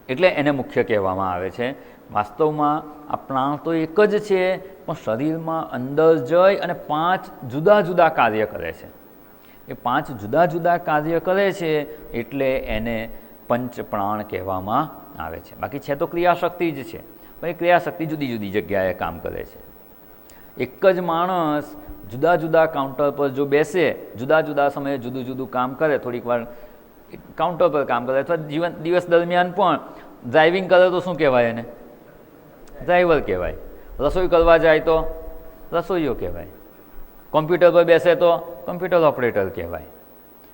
એટલે એને મુખ્ય કહેવામાં આવે છે. વાસ્તવમાં આ પ્રાણ તો એક જ છે, પણ શરીરમાં અંદર જઈ અને પાંચ જુદા જુદા કાર્ય કરે છે. એ પાંચ જુદા જુદા કાર્ય કરે છે એટલે એને પંચ પ્રાણ કહેવામાં આવે છે. બાકી છે તો ક્રિયાશક્તિ જ છે, પણ એ ક્રિયાશક્તિ જુદી જુદી જગ્યાએ કામ કરે છે. એક જ માણસ જુદા જુદા કાઉન્ટર પર જો બેસે, જુદા જુદા સમયે જુદું જુદું કામ કરે, થોડીક વાર કાઉન્ટર પર કામ કરે, અથવા દિવસ દરમિયાન પણ ડ્રાઇવિંગ કરે તો શું કહેવાય એને? ડ્રાઈવર કહેવાય. રસોઈ કરવા જાય તો રસોઈયો કહેવાય. કોમ્પ્યુટર પર બેસે તો કોમ્પ્યુટર ઓપરેટર કહેવાય.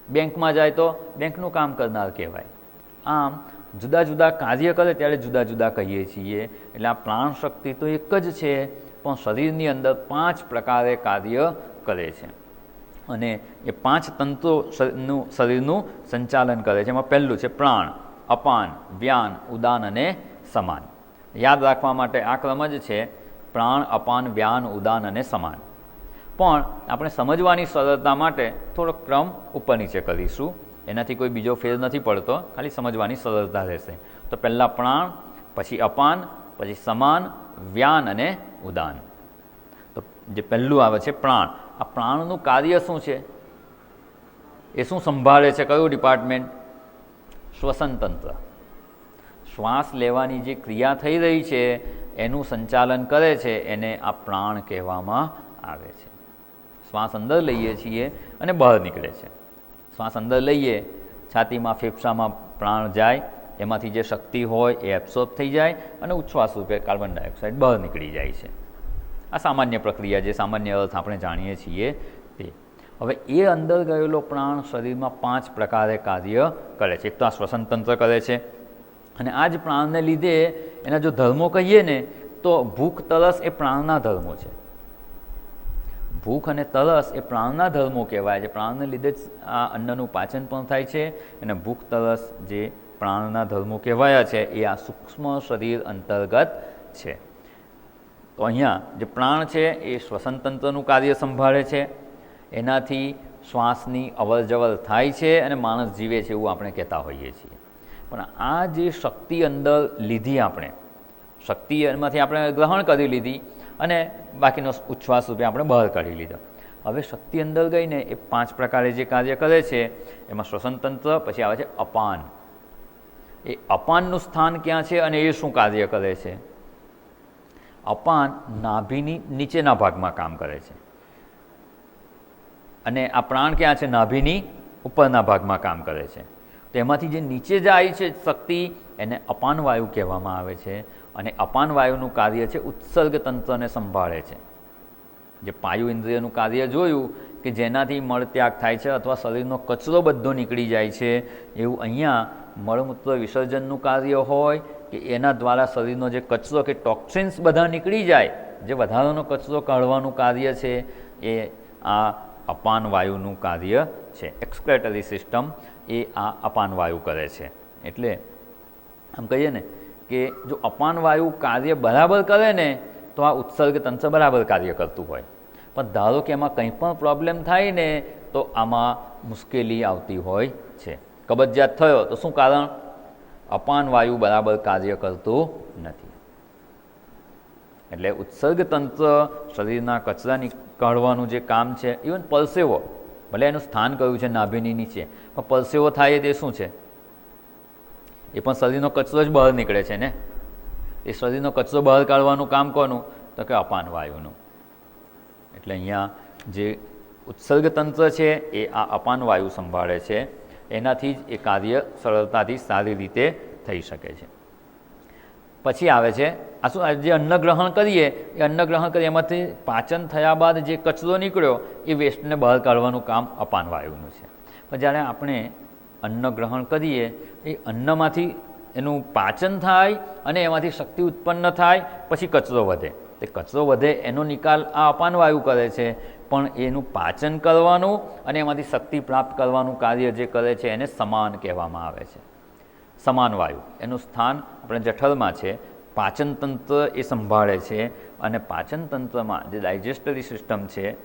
બેંકમાં જાય તો બેંકનું કામ કરનાર કહેવાય. આમ જુદા જુદા કાર્ય કરે ત્યારે જુદા જુદા કહીએ છીએ. એટલે આ પ્રાણ શક્તિ તો એક જ છે, પણ શરીરની અંદર પાંચ પ્રકારે કાર્ય કરે છે અને એ પાંચ તંત્રોનું શરીરનું સંચાલન કરે છે. એમાં પહેલું છે પ્રાણ, અપાન, વ્યાન, ઉદાન અને સમાન. યાદ રાખવા માટે આ ક્રમ જ છે: પ્રાણ, અપાન, વ્યાન, ઉદાન અને સમાન. પણ આપણે સમજવાની સરળતા માટે થોડો ક્રમ ઉપર નીચે કરીશું. એનાથી કોઈ બીજો ફેર નથી પડતો, ખાલી સમજવાની સરળતા રહેશે. તો પહેલાં પ્રાણ, પછી અપાન, પછી સમાન, વ્યાન અને ઉદાન. તો જે પહેલું આવે છે પ્રાણ. આ પ્રાણનું કાર્ય શું છે? એ શું સંભાળે છે? કયું ડિપાર્ટમેન્ટ? શ્વસન તંત્ર. શ્વાસ લેવાની જે ક્રિયા થઈ રહી છે એનું સંચાલન કરે છે, એને આ પ્રાણ કહેવામાં આવે છે. શ્વાસ અંદર લઈએ છીએ અને બહાર નીકળે છે. શ્વાસ અંદર લઈએ, છાતીમાં ફેફસામાં પ્રાણ જાય, એમાંથી જે શક્તિ હોય એ એબ્સોર્બ થઈ જાય અને ઉચ્છ્વાસ રૂપે કાર્બન ડાયોક્સાઇડ બહાર નીકળી જાય છે. આ સામાન્ય પ્રક્રિયા, જે સામાન્ય અર્થ આપણે જાણીએ છીએ તે. હવે એ અંદર ગયેલો પ્રાણ શરીરમાં પાંચ પ્રકારે કાર્ય કરે છે. એક તો આ શ્વસન તંત્ર કરે છે, અને આ જ પ્રાણને લીધે એના જો ધર્મો કહીએ ને તો ભૂખ, તરસ એ પ્રાણના ધર્મો છે. ભૂખ અને તરસ એ પ્રાણના ધર્મો કહેવાય છે. પ્રાણને લીધે જ આ અન્નનું પાચન પણ થાય છે, અને ભૂખ, તરસ જે પ્રાણના ધર્મો કહેવાયા છે એ આ સૂક્ષ્મ શરીર અંતર્ગત છે. તો અહીંયા જે પ્રાણ છે એ શ્વસન તંત્રનું કાર્ય સંભાળે છે. એનાથી શ્વાસની અવર જવર થાય છે અને માણસ જીવે છે એવું આપણે કહેતા હોઈએ છીએ. પણ આ જે શક્તિ અંદર લીધી, આપણે શક્તિ એમાંથી આપણે ગ્રહણ કરી લીધી અને બાકીનો ઉચ્છ્વાસ રૂપે આપણે બહાર કાઢી લીધો. હવે શક્તિ અંદર ગઈને એ પાંચ પ્રકારે જે કાર્ય કરે છે એમાં શ્વસન તંત્ર, પછી આવે છે અપાન. એ અપાનનું સ્થાન ક્યાં છે અને એ શું કાર્ય કરે છે? અપાન નાભીની નીચેના ભાગમાં કામ કરે છે, અને આ પ્રાણ ક્યાં છે? નાભીની ઉપરના ભાગમાં કામ કરે છે. તો એમાંથી જે નીચે જાય છે શક્તિ, એને અપાન વાયુ કહેવામાં આવે છે. અને અપાન વાયુનું કાર્ય છે ઉત્સર્ગ તંત્રને સંભાળે છે. જે પાયુ ઇન્દ્રિયનું કાર્ય જોયું કે જેનાથી મળત્યાગ થાય છે અથવા શરીરનો કચરો બધો નીકળી જાય છે, એવું અહીંયા મળમૂત્ર વિસર્જનનું કાર્ય હોય કે એના દ્વારા શરીરનો જે કચરો કે ટોક્સિન્સ બધા નીકળી જાય, જે વધારાનો કચરો કાઢવાનું કાર્ય છે એ આ અપાન વાયુનું કાર્ય છે. એક્સક્રેટરી સિસ્ટમ એ આ અપાન વાયુ કરે છે. એટલે આમ કહીએ ને કે જો અપાન વાયુ કાર્ય બરાબર કરે ને તો આ ઉત્સર્ગ તંત્ર બરાબર કાર્ય કરતું હોય. પણ ધારો કે એમાં કંઈ પણ પ્રોબ્લેમ થાય ને તો આમાં મુશ્કેલી આવતી હોય છે. કબજિયાત થયો તો શું કારણ? અપાન વાયુ બરાબર કાર્ય કરતું નથી. એટલે ઉત્સર્ગ તંત્ર શરીરના કચરા કાઢવાનું જે કામ છે, ઇવન પરસેવો, ભલે એનું સ્થાન કયું છે નાભીની નીચે, પણ પરસેવો થાય તે શું છે? એ પણ શરીરનો કચરો જ બહાર નીકળે છે ને. એ શરીરનો કચરો બહાર કાઢવાનું કામ કોનું? તો કે અપાન વાયુનું. એટલે અહીંયા જે ઉત્સર્ગ તંત્ર છે એ આ અપાન વાયુ સંભાળે છે. એનાથી જ એ કાર્ય સરળતાથી સારી રીતે થઈ શકે છે. પછી આવે છે આ શું? જે અન્ન ગ્રહણ કરીએ એ અન્ન ગ્રહણ કરીએ એમાંથી પાચન થયા બાદ જે કચરો નીકળ્યો એ વેસ્ટને બહાર કાઢવાનું કામ અપાન વાયુનું છે. પણ જ્યારે આપણે અન્ન ગ્રહણ કરીએ એ અન્નમાંથી એનું પાચન થાય અને એમાંથી શક્તિ ઉત્પન્ન થાય, પછી કચરો વધે. તે કચરો વધે એનો નિકાલ આ અપાન વાયુ કરે છે, પણ એનું પાચન કરવાનું અને એમાંથી શક્તિ પ્રાપ્ત કરવાનું કાર્ય જે કરે છે એને સમાન કહેવામાં આવે છે. સમાન વાયુ એનું સ્થાન આપણે જઠરમાં છે. પાચન તંત્ર એ સંભાળે છે અને પાચન તંત્રમાં જે ડાયજેસ્ટરી સિસ્ટમ છે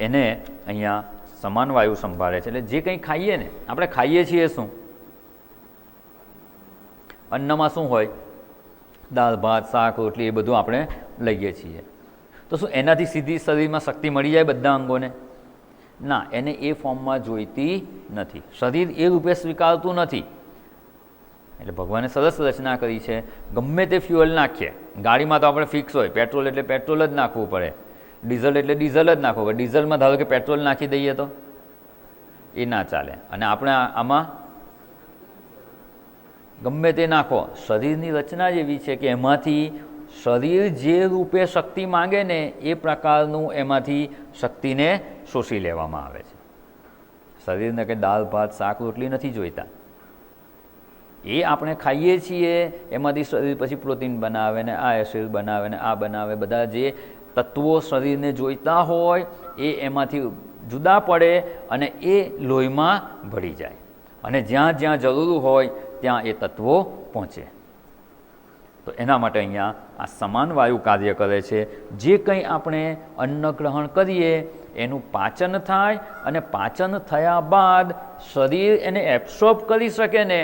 એને અહીંયા સમાન વાયુ સંભાળે છે. એટલે જે કંઈ ખાઈએ ને, આપણે ખાઈએ છીએ શું? અન્નમાં શું હોય? દાળ ભાત શાક રોટલી એ બધું આપણે લઈએ છીએ. તો શું એનાથી સીધી શરીરમાં શક્તિ મળી જાય બધા અંગોને? ના, એને એ ફોર્મમાં જોઈતી નથી. શરીર એ રૂપે સ્વીકારતું નથી. એટલે ભગવાને સરસ રચના કરી છે. ગમે તે ફ્યુઅલ નાખીએ, ગાડીમાં તો આપણે ફિક્સ હોય, પેટ્રોલ એટલે પેટ્રોલ જ નાખવું પડે, ડીઝલ એટલે ડીઝલ જ નાખવું પડે. ડીઝલમાં ધારો કે પેટ્રોલ નાખી દઈએ તો એ ના ચાલે. અને આપણે આમાં ગમે તે નાખો, શરીરની રચના જ એવી છે કે એમાંથી શરીર જે રૂપે શક્તિ માંગે ને એ પ્રકારનું એમાંથી શક્તિને શોષી લેવામાં આવે છે. શરીરને કે દાળ ભાત શાક રોટલી નથી જોઈતા. એ આપણે ખાઈએ છીએ એમાંથી શરીર પછી પ્રોટીન બનાવે ને આ એસિડ બનાવે ને આ બનાવે, બધા જે તત્વો શરીરને જોઈતા હોય એ એમાંથી જુદા પડે અને એ લોહીમાં ભળી જાય અને જ્યાં જ્યાં જરૂર હોય ત્યાં એ તત્વો પહોંચે. તો એના માટે અહીંયા આ સમાન વાયુ કાર્ય કરે છે. જે કંઈ આપણે અન્ન ગ્રહણ કરીએ એનું પાચન થાય અને પાચન થયા બાદ શરીર એને એબ્સોર્બ કરી શકે ને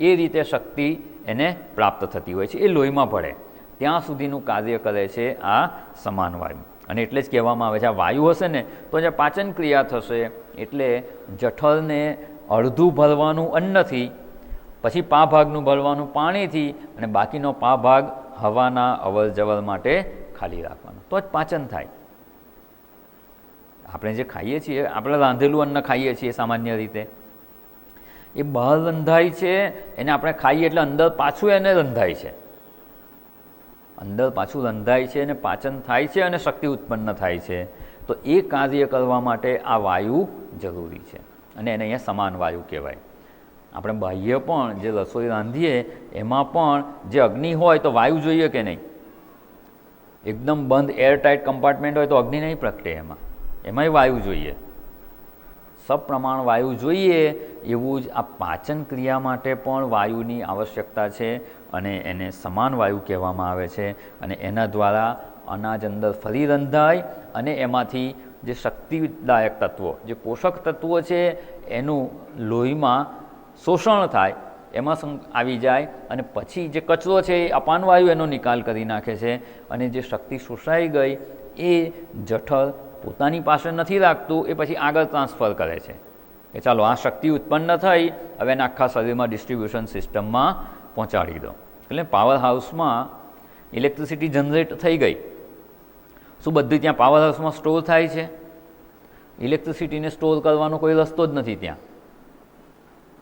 એ રીતે શક્તિ એને પ્રાપ્ત થતી હોય છે. એ લોહીમાં ભળે ત્યાં સુધીનું કાર્ય કરે છે આ સમાન વાયુ. અને એટલે જ કહેવામાં આવે છે આ વાયુ હશે ને તો જે પાચન ક્રિયા થશે. એટલે જઠરને અડધું ભરવાનું અન્નથી, પછી પા ભાગનું ભરવાનું પાણીથી અને બાકીનો પા ભાગ હવાના અવર જવર માટે ખાલી રાખવાનો, તો જ પાચન થાય. આપણે જે ખાઈએ છીએ, આપણે રાંધેલું અન્ન ખાઈએ છીએ સામાન્ય રીતે, એ બહાર રંધાય છે, એને આપણે ખાઈએ એટલે અંદર પાછું એને રંધાય છે, અંદર પાછું રંધાય છે અને પાચન થાય છે અને શક્તિ ઉત્પન્ન થાય છે. તો એ કાર્ય કરવા માટે આ વાયુ જરૂરી છે અને એને અહીંયા સમાન વાયુ કહેવાય. આપણે બાહ્ય પણ જે રસોઈ રાંધીએ એમાં પણ જે અગ્નિ હોય તો વાયુ જોઈએ કે નહીં? એકદમ બંધ એરટાઇટ કમ્પાર્ટમેન્ટ હોય તો અગ્નિ નહીં પ્રગટે, એમાંય વાયુ જોઈએ, સપ્રમાણ વાયુ જોઈએ. એવું જ આ પાચન ક્રિયા માટે પણ વાયુની આવશ્યકતા છે અને એને સમાન વાયુ કહેવામાં આવે છે. અને એના દ્વારા અનાજ અંદર ફરી રંધાય અને એમાંથી જે શક્તિદાયક તત્વો, જે પોષક તત્વો છે એનું લોહીમાં શોષણ થાય, એમાં આવી જાય અને પછી જે કચરો છે એ અપાન વાયુ એનો નિકાલ કરી નાખે છે. અને જે શક્તિ શોષાઈ ગઈ એ જઠર પોતાની પાસે નથી રાખતું, એ પછી આગળ ટ્રાન્સફર કરે છે કે ચાલો આ શક્તિ ઉત્પન્ન થઈ, હવે એને આખા શરીરમાં ડિસ્ટ્રીબ્યુશન સિસ્ટમમાં પહોંચાડી દો. એટલે પાવર હાઉસમાં ઇલેક્ટ્રિસિટી જનરેટ થઈ ગઈ, શું બધું ત્યાં પાવર હાઉસમાં સ્ટોર થાય છે? ઇલેક્ટ્રિસિટીને સ્ટોર કરવાનો કોઈ રસ્તો જ નથી ત્યાં.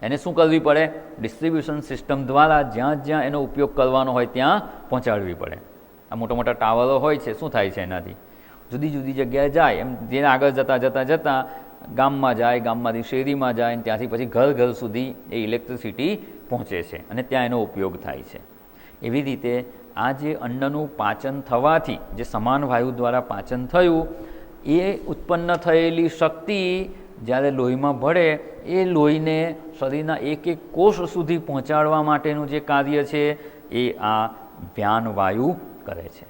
એને શું કરવી પડે? ડિસ્ટ્રીબ્યુશન સિસ્ટમ દ્વારા જ્યાં જ્યાં એનો ઉપયોગ કરવાનો હોય ત્યાં પહોંચાડવી પડે. આ મોટા મોટા ટાવરો હોય છે, શું થાય છે એનાથી? જુદી જુદી જગ્યાએ જાય, એમ જેને આગળ જતાં ગામમાં જાય, ગામમાંથી શેરીમાં જાય અને ત્યાંથી પછી ઘર ઘર સુધી એ ઇલેક્ટ્રિસિટી પહોંચે છે અને ત્યાં એનો ઉપયોગ થાય છે. એવી રીતે આ જે અન્નનું પાચન થવાથી જે સમાન વાયુ દ્વારા પાચન થયું, એ ઉત્પન્ન થયેલી શક્તિ જ્યારે લોહીમાં ભળે એ લોહીને શરીરના એક એક કોષ સુધી પહોંચાડવા માટેનું જે કાર્ય છે એ આ વ્યાન વાયુ કરે છે.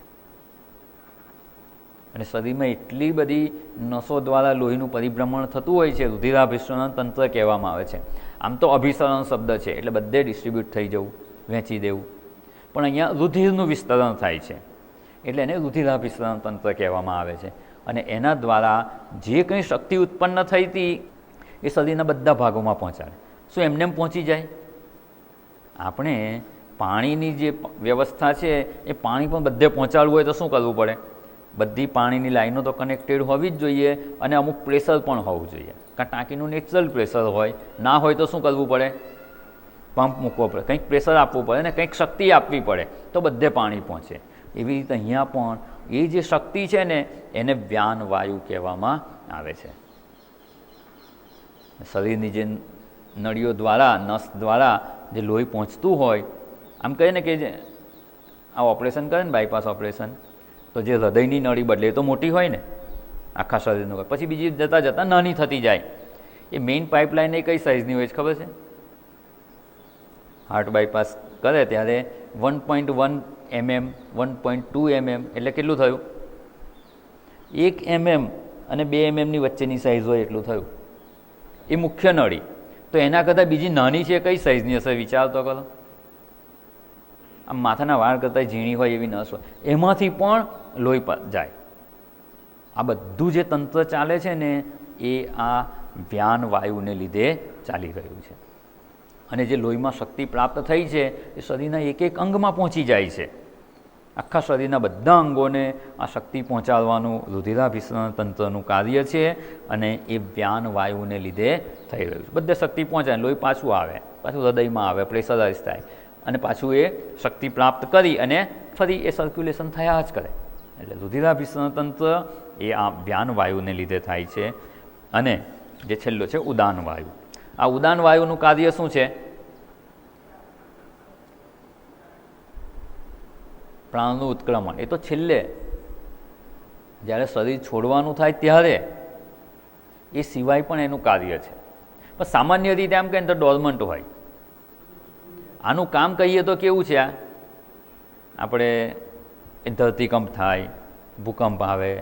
અને શરીરમાં એટલી બધી નસો દ્વારા લોહીનું પરિભ્રમણ થતું હોય છે, રુધિરાભિસરણ તંત્ર કહેવામાં આવે છે. આમ તો અભિસરણ શબ્દ છે એટલે બધે ડિસ્ટ્રીબ્યુટ થઈ જવું, વહેંચી દેવું, પણ અહીંયા રુધિરનું વિસ્તરણ થાય છે એટલે એને રુધિરાભિસરણ તંત્ર કહેવામાં આવે છે. અને એના દ્વારા જે કંઈ શક્તિ ઉત્પન્ન થઈ હતી એ શરીરના બધા ભાગોમાં પહોંચાડે. શું એમને એમ પહોંચી જાય? આપણે પાણીની જે વ્યવસ્થા છે એ પાણી પણ બધે પહોંચાડવું હોય તો શું કરવું પડે? બધી પાણીની લાઈનો તો કનેક્ટેડ હોવી જ જોઈએ અને અમુક પ્રેશર પણ હોવું જોઈએ. કારણ ટાંકીનું નેચરલ પ્રેશર હોય, ના હોય તો શું કરવું પડે? પંપ મૂકવો પડે, કંઈક પ્રેશર આપવું પડે ને કંઈક શક્તિ આપવી પડે તો બધે પાણી પહોંચે. એવી રીતે અહીંયા પણ એ જે શક્તિ છે ને એને વ્યાન વાયુ કહેવામાં આવે છે. શરીરની જે નળીઓ દ્વારા, નસ દ્વારા જે લોહી પહોંચતું હોય, આમ કહે ને કે જે આ ઓપરેશન કરે ને બાયપાસ ઓપરેશન, તો જે હૃદયની નળી બદલે એ તો મોટી હોય ને આખા શરીરનું, પછી બીજી જતાં જતાં નાની થતી જાય. એ મેઇન પાઇપલાઇન એ કઈ સાઇઝની હોય છે ખબર છે? હાર્ટ બાયપાસ કરે ત્યારે 1.1 mm 1.2 mm એટલે કેટલું થયું? 1 mm અને 2 mmની વચ્ચેની સાઇઝ હોય એટલું થયું. એ મુખ્ય નળી. તો એના કરતાં બીજી નાની છે, કઈ સાઇઝની હશે વિચાર તો કરો. આમ માથાના વાળ કરતાં ઝીણી હોય એવી નસ હોય, એમાંથી પણ લોહી જાય. આ બધું જે તંત્ર ચાલે છે ને એ આ વ્યાન વાયુને લીધે ચાલી રહ્યું છે. અને જે લોહીમાં શક્તિ પ્રાપ્ત થઈ છે એ શરીરના એક એક અંગમાં પહોંચી જાય છે. આખા શરીરના બધા અંગોને આ શક્તિ પહોંચાડવાનું રુધિરાભિસરણ તંત્રનું કાર્ય છે અને એ વ્યાન વાયુને લીધે થઈ રહ્યું છે. બધે શક્તિ પહોંચાય, લોહી પાછું આવે, પાછું હૃદયમાં આવે, પ્રેશરાઇઝ થાય અને પાછું એ શક્તિ પ્રાપ્ત કરી અને ફરી એ સર્ક્યુલેશન થયા જ કરે. એટલે રુધિરાભિસરણ તંત્ર એ આ વ્યાન વાયુને લીધે થાય છે. અને જે છેલ્લો છે ઉદાન વાયુ. આ ઉદાન વાયુનું કાર્ય શું છે? પ્રાણનું ઉત્ક્રમણ. એ તો છેલ્લે જ્યારે શરીર છોડવાનું થાય ત્યારે, એ સિવાય પણ એનું કાર્ય છે. પણ સામાન્ય રીતે આમ કહીએ તો ડોર્મન્ટ હોય. આનું કામ કહીએ તો કેવું છે? આપણે ધરતીકંપ થાય, ભૂકંપ આવે,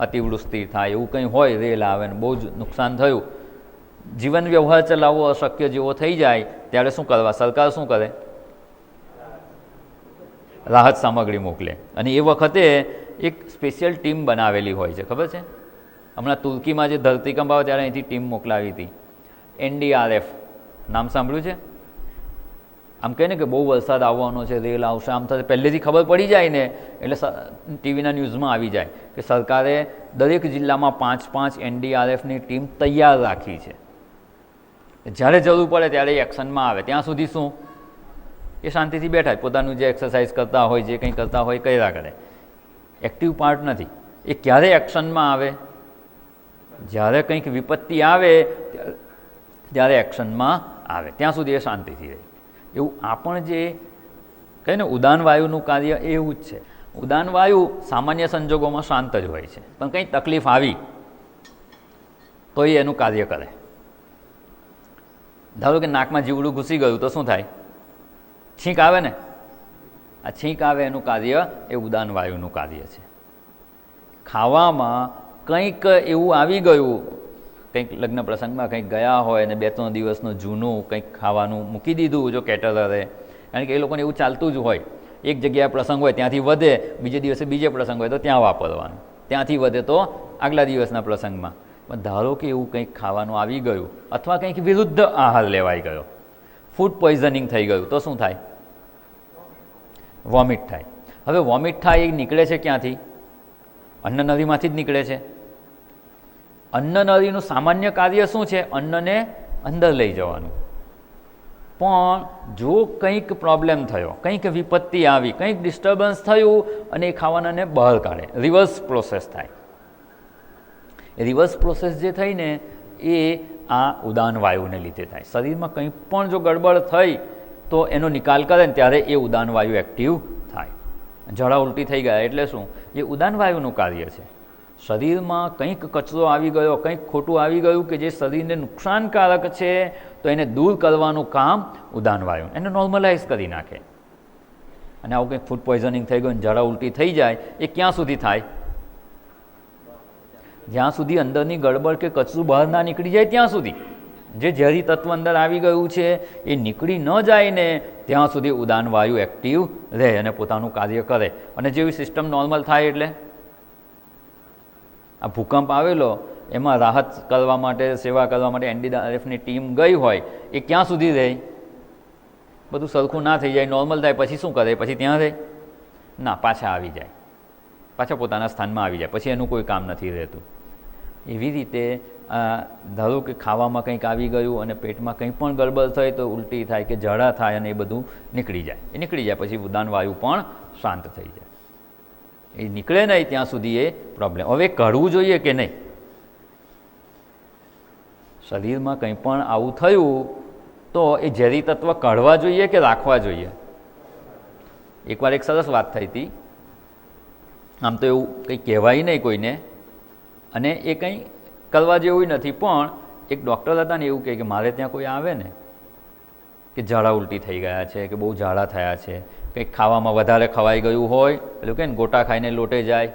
અતિવૃષ્ટિ થાય, એવું કંઈ હોય, રેલ આવે ને બહુ જ નુકસાન થયું, જીવન વ્યવહાર ચલાવવો અશક્ય જેવો થઈ જાય, ત્યારે શું કરવા? સરકાર શું કરે? રાહત સામગ્રી મોકલે. અને એ વખતે એક સ્પેશિયલ ટીમ બનાવેલી હોય છે, ખબર છે? હમણાં તુર્કીમાં જે ધરતીકંપ આવે ત્યારે અહીંથી ટીમ મોકલાવી હતી, NDRF. નામ સાંભળ્યું છે? આમ કહે ને કે બહુ વરસાદ આવવાનો છે, રેલ આવશે, આમ થશે, પહેલેથી ખબર પડી જાય ને એટલે ટીવીના ન્યૂઝમાં આવી જાય કે સરકારે દરેક જિલ્લામાં 5-5 NDRFની ટીમ તૈયાર રાખી છે. જ્યારે જરૂર પડે ત્યારે એ એક્શનમાં આવે. ત્યાં સુધી શું? એ શાંતિથી બેઠા, પોતાનું જે એક્સરસાઇઝ કરતા હોય, જે કંઈ કરતા હોય કર્યા કરે. એક્ટિવ પાર્ટ નથી. એ ક્યારે એક્શનમાં આવે? જ્યારે કંઈક વિપત્તિ આવે ત્યારે એક્શનમાં આવે. ત્યાં સુધી એ શાંતિથી રહે. એવું આ પણ જે કહે ને ઉદાન વાયુનું કાર્ય એવું જ છે. ઉદાન વાયુ સામાન્ય સંજોગોમાં શાંત જ હોય છે, પણ કંઈ તકલીફ આવી તો એ એનું કાર્ય કરે. ધારો કે નાકમાં જીવડું ઘૂસી ગયું તો શું થાય? છીંક આવે ને. આ છીંક આવે એનું કાર્ય એ ઉદાન વાયુનું કાર્ય છે. ખાવામાં કંઈક એવું આવી ગયું, કંઈક લગ્ન પ્રસંગમાં કંઈક ગયા હોય અને 2-3 દિવસનું જૂનું કંઈક ખાવાનું મૂકી દીધું જો કેટરરે, કારણ કે એ લોકોને એવું ચાલતું જ હોય, એક જગ્યાએ પ્રસંગ હોય ત્યાંથી વધે, બીજે દિવસે બીજે પ્રસંગ હોય તો ત્યાં વાપરવાનું, ત્યાંથી વધે તો આગલા દિવસના પ્રસંગમાં. પણ ધારો કે એવું કંઈક ખાવાનું આવી ગયું અથવા કંઈક વિરુદ્ધ આહાર લેવાઈ ગયો, ફૂડ પોઈઝનિંગ થઈ ગયું તો શું થાય? વોમિટ થાય. હવે વોમિટ થાય એ નીકળે છે ક્યાંથી? અન્નનળીમાંથી જ નીકળે છે. અન્નનળીનું સામાન્ય કાર્ય શું છે? અન્નને અંદર લઈ જવાનું. પણ જો કંઈક પ્રોબ્લેમ થયો, કંઈક વિપત્તિ આવી, કંઈક ડિસ્ટર્બન્સ થયું અને એ ખાવાનાને બહાર કાઢે, રિવર્સ પ્રોસેસ થાય. રિવર્સ પ્રોસેસ જે થઈને એ આ ઉદાન વાયુને લીધે થાય. શરીરમાં કંઈ પણ જો ગડબડ થઈ તો એનો નિકાલ કરે ને ત્યારે એ ઉદાન વાયુ એક્ટિવ થાય. ઝાડા ઉલટી થઈ ગયા એટલે શું? એ ઉદાન વાયુનું કાર્ય છે. શરીરમાં કંઈક કચરો આવી ગયો, કંઈક ખોટું આવી ગયું કે જે શરીરને નુકસાનકારક છે તો એને દૂર કરવાનું કામ ઉદાન વાયુ, એને નોર્મલાઇઝ કરી નાખે. અને આવું કંઈક ફૂડ પોઈઝનિંગ થઈ ગયું, ઝાડા ઉલટી થઈ જાય, એ ક્યાં સુધી થાય? જ્યાં સુધી અંદરની ગડબડ કે કચરું બહાર ના નીકળી જાય ત્યાં સુધી. જે ઝેરી તત્વ અંદર આવી ગયું છે એ નીકળી ન જાય ને ત્યાં સુધી ઉદાન વાયુ એક્ટિવ રહે અને પોતાનું કાર્ય કરે. અને જેવી સિસ્ટમ નોર્મલ થાય એટલે આ ભૂકંપ આવેલો એમાં રાહત કરવા માટે, સેવા કરવા માટે NDRFની ટીમ ગઈ હોય, એ ક્યાં સુધી રહે? બધું સરખું ના થઈ જાય, નોર્મલ થાય પછી શું કરે? પછી ત્યાં રહે? ના, પાછા આવી જાય, પાછા પોતાના સ્થાનમાં આવી જાય, પછી એનું કોઈ કામ નથી રહેતું. એવી રીતે ધારો કે ખાવામાં કંઈક આવી ગયું અને પેટમાં કંઈ પણ ગડબડ થાય તો ઉલટી થાય કે ઝાડા થાય અને એ બધું નીકળી જાય. એ નીકળી જાય પછી ઉદાન વાયુ પણ શાંત થઈ જાય. એ નીકળે નહીં ત્યાં સુધી એ પ્રોબ્લેમ. હવે કાઢવું જોઈએ કે નહીં? શરીરમાં કંઈ પણ આવું થયું તો એ ઝેરી તત્વ કાઢવા જોઈએ કે રાખવા જોઈએ? એકવાર એક સરસ વાત થઈ હતી, આમ તો એવું કંઈ કહેવાય નહીં કોઈને અને એ કંઈ કરવા જેવું નથી, પણ એક ડૉક્ટર હતા ને એવું કહે કે મારે ત્યાં કોઈ આવે ને કે ઝાડા ઉલટી થઈ ગયા છે કે બહુ ઝાડા થયા છે, કંઈક ખાવામાં વધારે ખવાઈ ગયું હોય, પેલું કે ને ગોટા ખાઈને લોટે જાય,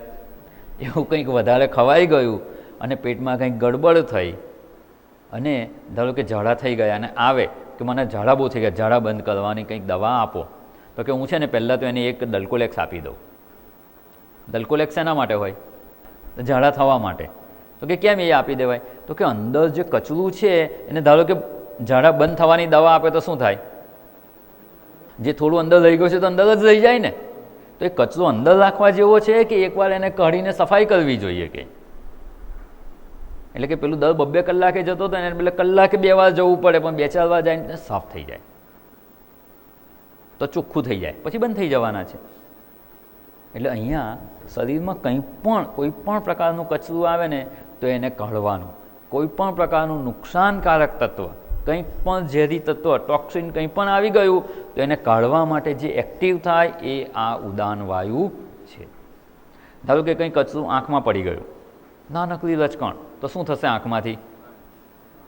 એવું કંઈક વધારે ખવાઈ ગયું અને પેટમાં કંઈક ગડબડ થઈ અને ધારો કે ઝાડા થઈ ગયા અને આવે કે મને ઝાડા બહુ થઈ ગયા, ઝાડા બંધ કરવાની કંઈક દવા આપો, તો કે હું છે ને પહેલાં તો એને એક ડલ્કોલેક્સ આપી દઉં. ડલ્કોલેક્સ શેના માટે હોય? તો ઝાડા થવા માટે. તો કે કેમ એ આપી દેવાય? તો કે અંદર જે કચરું છે એને ધારો કે ઝાડા બંધ થવાની દવા આપે તો શું થાય? જે થોડું અંદર રહી ગયું છે તો અંદર જ રહી જાય ને. તો એ કચરો અંદર રાખવા જેવો છે કે એકવાર એને કાઢીને સફાઈ કરવી જોઈએ કે? એટલે કે પેલું દર 2-2 કલાકે જતો હતો એને પેલે કલાકે 2 વાર જવું પડે, પણ 2-4 વાર જાય સાફ થઈ જાય તો ચોખ્ખું થઈ જાય, પછી બંધ થઈ જવાના છે. એટલે અહીંયા શરીરમાં કંઈ પણ કોઈ પણ પ્રકારનું કચરું આવે ને તો એને કાઢવાનું. કોઈ પણ પ્રકારનું નુકસાનકારક તત્વ, કંઈ પણ ઝેરી તત્વ, ટોક્સિન કંઈ પણ આવી ગયું તો એને કાઢવા માટે જે એક્ટિવ થાય એ આ ઉદાન વાયુ છે. ધારો કે કંઈ કચરું આંખમાં પડી ગયું, નાનકડી રચકણ, તો શું થશે? આંખમાંથી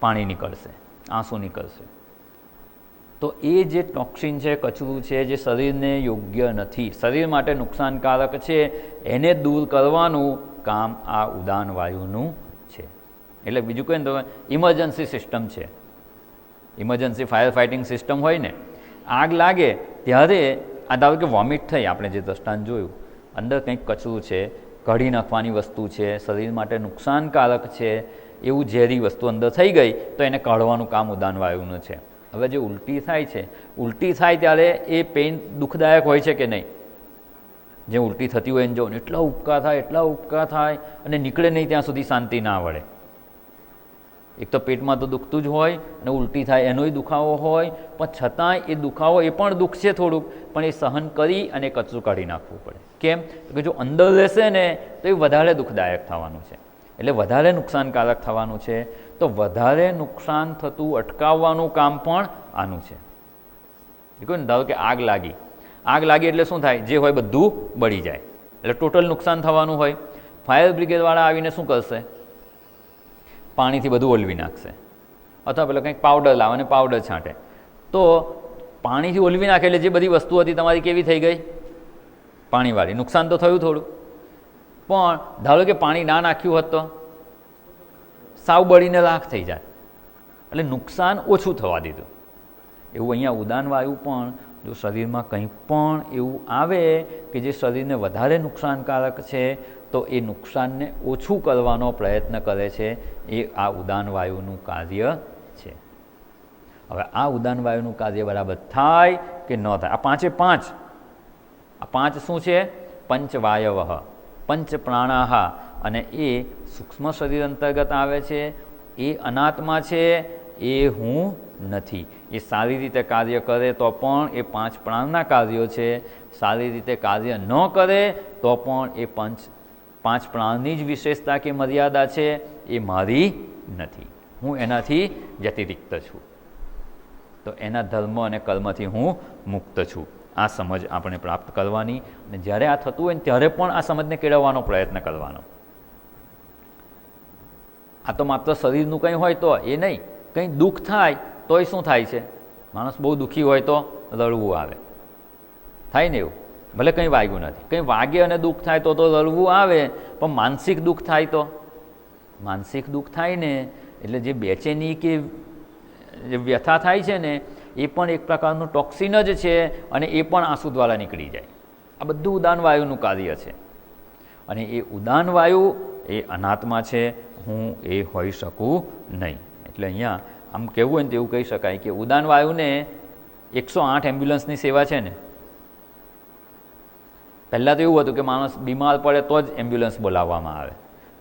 પાણી નીકળશે, આંસુ નીકળશે. તો એ જે ટોક્સિન છે, કચરું છે, જે શરીરને યોગ્ય નથી, શરીર માટે નુકસાનકારક છે, એને દૂર કરવાનું કામ આ ઉદાન વાયુનું છે. એટલે બીજું કંઈ ને તો ઇમરજન્સી સિસ્ટમ છે. ઇમરજન્સી ફાયર ફાઇટિંગ સિસ્ટમ હોય ને, આગ લાગે ત્યારે આ ધારો કે વોમિટ થઈ, આપણે જે દ્રષ્ટાંત જોયું, અંદર કંઈક કચરું છે, કાઢી નાખવાની વસ્તુ છે, શરીર માટે નુકસાનકારક છે, એવું ઝેરી વસ્તુ અંદર થઈ ગઈ તો એને કાઢવાનું કામ ઉદાન વાયુનું છે. હવે જે ઉલટી થાય છે, ઉલટી થાય ત્યારે એ પેઇન દુઃખદાયક હોય છે કે નહીં? જે ઉલટી થતી હોય એને જો એટલા ઉપકા થાય અને નીકળે નહીં ત્યાં સુધી શાંતિ ના વળે. એક તો પેટમાં તો દુખતું જ હોય અને ઉલટી થાય એનોય દુખાવો હોય, પણ છતાંય એ દુખાવો એ પણ દુઃખ છે થોડુંક, પણ એ સહન કરી અને કચરું કાઢી નાખવું પડે. કેમ? તો કે જો અંદર રહેશે ને તો એ વધારે દુઃખદાયક થવાનું છે, એટલે વધારે નુકસાનકારક થવાનું છે. તો વધારે નુકસાન થતું અટકાવવાનું કામ પણ આનું છે. એ ને ધારો કે આગ લાગી એટલે શું થાય? જે હોય બધું બળી જાય, એટલે ટોટલ નુકસાન થવાનું હોય. ફાયર બ્રિગેડવાળા આવીને શું કરશે? પાણીથી બધું ઓલવી નાખશે, અથવા પેલો કંઈક પાવડર લાવે અને પાવડર છાંટે. તો પાણીથી ઓલવી નાખે એટલે જે બધી વસ્તુ હતી તમારી કેવી થઈ ગઈ? પાણીવાળી. નુકસાન તો થયું થોડું, પણ ધારો કે પાણી ના નાખ્યું હોત તો સાવ બળીને રાખ થઈ જાય, એટલે નુકસાન ઓછું થવા દીધું. એવું અહીંયા ઉદાન વાયુ પણ જો શરીરમાં કંઈ પણ એવું આવે કે જે શરીરને વધારે નુકસાનકારક છે તો એ નુકસાનને ઓછું કરવાનો પ્રયત્ન કરે છે. એ આ ઉદાન વાયુનું કાર્ય છે. હવે આ ઉદાન વાયુનું કાર્ય બરાબર થાય કે ન થાય? આ પાંચ શું છે? પંચવાયવ, પંચ પ્રાણાહ, અને એ સૂક્ષ્મ શરીર અંતર્ગત આવે છે. એ અનાત્મા છે, એ હું નથી. એ સારી રીતે કાર્ય કરે તો પણ એ 5 પ્રાણના કાર્યો છે, સારી રીતે કાર્ય ન કરે તો પણ એ 5 પ્રાણની જ વિશેષતા કે મર્યાદા છે, એ મારી નથી. હું એનાથી વ્યતિરિક્ત છું. તો એના ધર્મ અને કર્મથી હું મુક્ત છું. આ સમજ આપણે પ્રાપ્ત કરવાની, અને જ્યારે આ થતું હોય ને ત્યારે પણ આ સમજને કેળવવાનો પ્રયત્ન કરવાનો. આ તો માત્ર શરીરનું કંઈ હોય તો એ નહીં, કંઈ દુઃખ થાય તોય શું થાય છે? માણસ બહુ દુઃખી હોય તો રડવું આવે, થાય ને એવું? ભલે કંઈ વાગ્યું નથી, કંઈ વાગે અને દુઃખ થાય તો રડવું આવે, પણ માનસિક દુઃખ થાય તો? માનસિક દુઃખ થાય ને એટલે જે બેચેની કે જે વ્યથા થાય છે ને, એ પણ એક પ્રકારનું ટોક્સિન જ છે, અને એ પણ આંસુ દ્વારા નીકળી જાય. આ બધું ઉદાન વાયુનું કાર્ય છે. અને એ ઉદાન વાયુ એ અનાત્મા છે, હું એ હોઈ શકું નહીં. એટલે અહીંયા આમ કહેવું હોય ને તો એવું કહી શકાય કે ઉદાન વાયુને 108 એમ્બ્યુલન્સની સેવા છે ને. પહેલાં તો એવું હતું કે માણસ બીમાર પડે તો જ એમ્બ્યુલન્સ બોલાવવામાં આવે.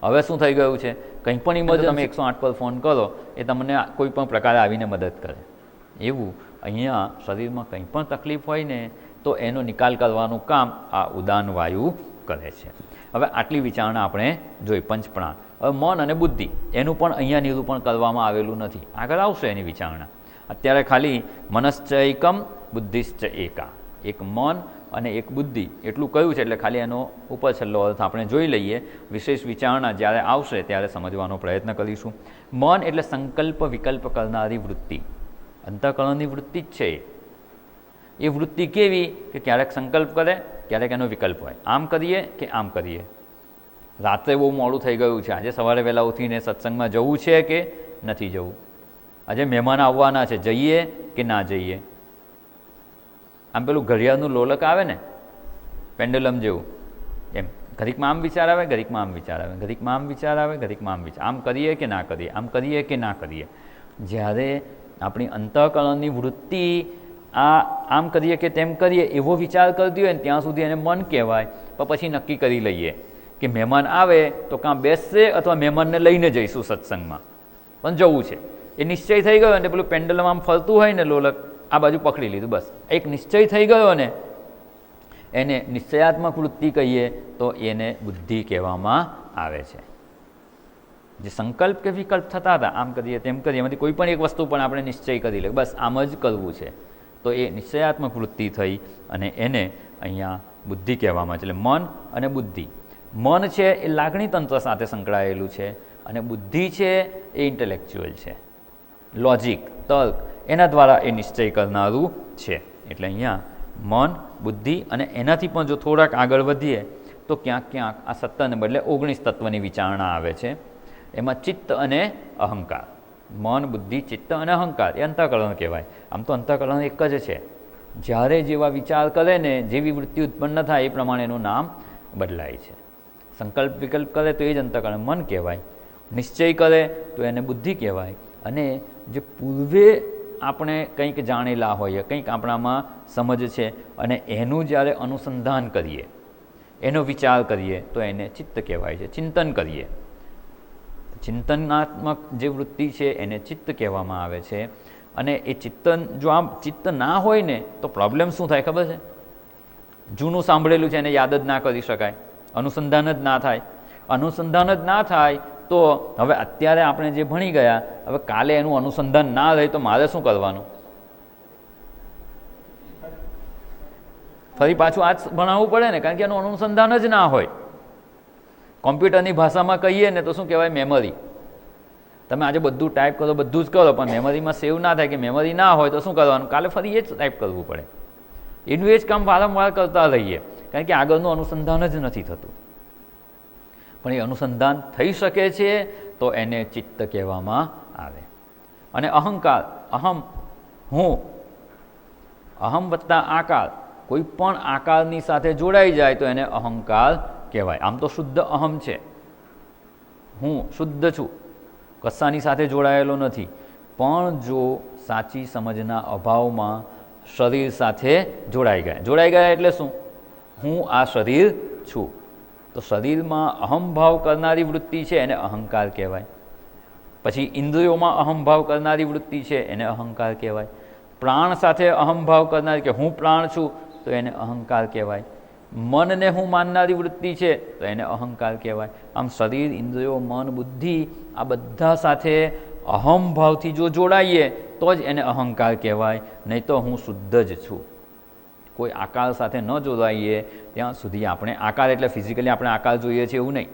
હવે શું થઈ ગયું છે? કંઈ પણ ઇમરજન્સી તમે 108 પર ફોન કરો, એ તમને કોઈ પણ પ્રકારે આવીને મદદ કરે. એવું અહીંયા શરીરમાં કંઈ પણ તકલીફ હોય ને તો એનો નિકાલ કરવાનું કામ આ ઉદાન વાયુ કરે છે. હવે આટલી વિચારણા આપણે જોઈ પંચપ્રાણ. હવે મન અને બુદ્ધિ એનું પણ અહીંયા નિરૂપણ કરવામાં આવેલું નથી, આગળ આવશે એની વિચારણા. અત્યારે ખાલી મનશ્ચૈકમ બુદ્ધિશ્ચ એકા, એક મન અને એક બુદ્ધિ એટલું કહ્યું છે, એટલે ખાલી એનો ઉપર છેલ્લો અર્થ આપણે જોઈ લઈએ. વિશેષ વિચારણા જ્યારે આવશે ત્યારે સમજવાનો પ્રયત્ન કરીશું. મન એટલે સંકલ્પ વિકલ્પ કરનારી વૃત્તિ, અંતઃકરણની વૃત્તિ જ છે. એ વૃત્તિ કેવી કે ક્યારેક સંકલ્પ કરે, ક્યારેક એનો વિકલ્પ હોય, આમ કરીએ કે આમ કરીએ. રાત્રે બહુ મોડું થઈ ગયું છે, આજે સવારે વહેલા ઉઠીને સત્સંગમાં જવું છે કે નથી જવું, આજે મહેમાન આવવાના છે, જઈએ કે ના જઈએ. આમ પેલું ઘડિયાળનું લોલક આવે ને, પેન્ડુલમ જેવું, એમ ઘડીકમાં આમ વિચાર આવે, ઘડીકમાં આમ વિચાર આવે, ઘડીકમાં આમ વિચાર આવે, ઘડીકમાં આમ વિચાર, આમ કરીએ કે ના કરીએ, આમ કરીએ કે ના કરીએ. જ્યારે આપણી અંતઃકરણની વૃત્તિ આમ કરીએ કે તેમ કરીએ એવો વિચાર કરતી હોય ને ત્યાં સુધી એને મન કહેવાય. પણ પછી નક્કી કરી લઈએ કે મહેમાન આવે તો કાં બેસશે અથવા મહેમાનને લઈને જઈશું સત્સંગમાં, પણ જવું છે. એ નિશ્ચય થઈ ગયો ને, પેલું પેન્ડલમ આમ ફરતું હોય ને લોલક, આ બાજુ પકડી લીધું, બસ એક નિશ્ચય થઈ ગયો ને, એને નિશ્ચયાત્મક વૃત્તિ કહીએ તો એને બુદ્ધિ કહેવામાં આવે છે. જે સંકલ્પ કે વિકલ્પ થતા હતા, આમ કરીએ તેમ કરીએ, એમાંથી કોઈ પણ એક વસ્તુ પણ આપણે નિશ્ચય કરી લે, બસ આમ જ કરવું છે, તો એ નિશ્ચયાત્મક વૃત્તિ થઈ અને એને અહીંયા બુદ્ધિ કહેવામાં આવે છે. એટલે મન અને બુદ્ધિ. મન છે એ લાગણી તંત્ર સાથે સંકળાયેલું છે અને બુદ્ધિ છે એ ઇન્ટેલેક્ચ્યુઅલ છે, લોજિક, તર્ક, એના દ્વારા એ નિશ્ચય કરનારું છે. એટલે અહીંયા મન, બુદ્ધિ અને એનાથી પણ જો થોડાક આગળ વધીએ તો ક્યાંક ક્યાંક આ 17ને બદલે 19 તત્વની વિચારણા આવે છે. એમાં ચિત્ત અને અહંકાર, મન, બુદ્ધિ, ચિત્ત અને અહંકાર એ અંતઃકરણ કહેવાય. આમ તો અંતઃકરણ એક જ છે, જ્યારે જેવા વિચાર કરે ને, જેવી વૃત્તિ ઉત્પન્ન થાય એ પ્રમાણે એનું નામ બદલાય છે. સંકલ્પ વિકલ્પ કરે તો એ જ અંતઃકરણ મન કહેવાય, નિશ્ચય કરે તો એને બુદ્ધિ કહેવાય. અને જે પૂર્વે આપણે કંઈક જાણેલા હોઈએ, કંઈક આપણામાં સમજ છે અને એનું જ્યારે અનુસંધાન કરીએ, એનો વિચાર કરીએ તો એને ચિત્ત કહેવાય છે, ચિંતન કરીએ. ચિંતનાત્મક જે વૃત્તિ છે એને ચિત્ત કહેવામાં આવે છે. અને એ ચિંતન, જો આમ ચિત્ત ના હોય ને તો પ્રોબ્લેમ શું થાય ખબર છે? જૂનું સાંભળેલું છે એને યાદ જ ના કરી શકાય, અનુસંધાન જ ના થાય. અનુસંધાન જ ના થાય તો હવે અત્યારે આપણે જે ભણી ગયા, હવે કાલે એનું અનુસંધાન ના રહે તો મારે શું કરવાનું? ફરી પાછું આ જ ભણાવવું પડે ને, કારણ કે એનું અનુસંધાન જ ના હોય. કોમ્પ્યુટરની ભાષામાં કહીએ ને તો શું કહેવાય? મેમરી. તમે આજે બધું ટાઈપ કરો, બધું જ કરો, પણ મેમરીમાં સેવ ના થાય, કે મેમરી ના હોય તો શું કરવાનું? કાલે ફરી એ જ ટાઈપ કરવું પડે. એનું એ જ કામ વારંવાર કરતા રહીએ, કારણ કે આગળનું અનુસંધાન જ નથી થતું. પણ એ અનુસંધાન થઈ શકે છે તો એને ચિત્ત કહેવામાં આવે. અને અહંકાર, અહમ, હું, અહમ વત્તા આકાર, કોઈ પણ આકારની સાથે જોડાઈ જાય તો એને અહંકાર કહેવાય. આમ તો શુદ્ધ અહમ છે, હું શુદ્ધ છું, કશાની સાથે જોડાયેલો નથી. પણ જો સાચી સમજના અભાવમાં શરીર સાથે જોડાઈ ગયા એટલે શું? હું આ શરીર છું, તો શરીરમાં અહમભાવ કરનારી વૃત્તિ છે એને અહંકાર કહેવાય. પછી ઇન્દ્રિયોમાં અહમભાવ કરનારી વૃત્તિ છે એને અહંકાર કહેવાય. પ્રાણ સાથે અહમભાવ કરનારી, કે હું પ્રાણ છું, તો એને અહંકાર કહેવાય. મનને હું માનનારી વૃત્તિ છે તો એને અહંકાર કહેવાય. આમ શરીર, ઇન્દ્રિયો, મન, બુદ્ધિ આ બધા સાથે અહમભાવથી જો જોડાઈએ તો જ એને અહંકાર કહેવાય, નહીં તો હું શુદ્ધ જ છું. કોઈ આકાર સાથે ન જોડાઈએ ત્યાં સુધી આપણે, આકાર એટલે ફિઝિકલી આપણે આકાર જોઈએ છીએ એવું નહીં,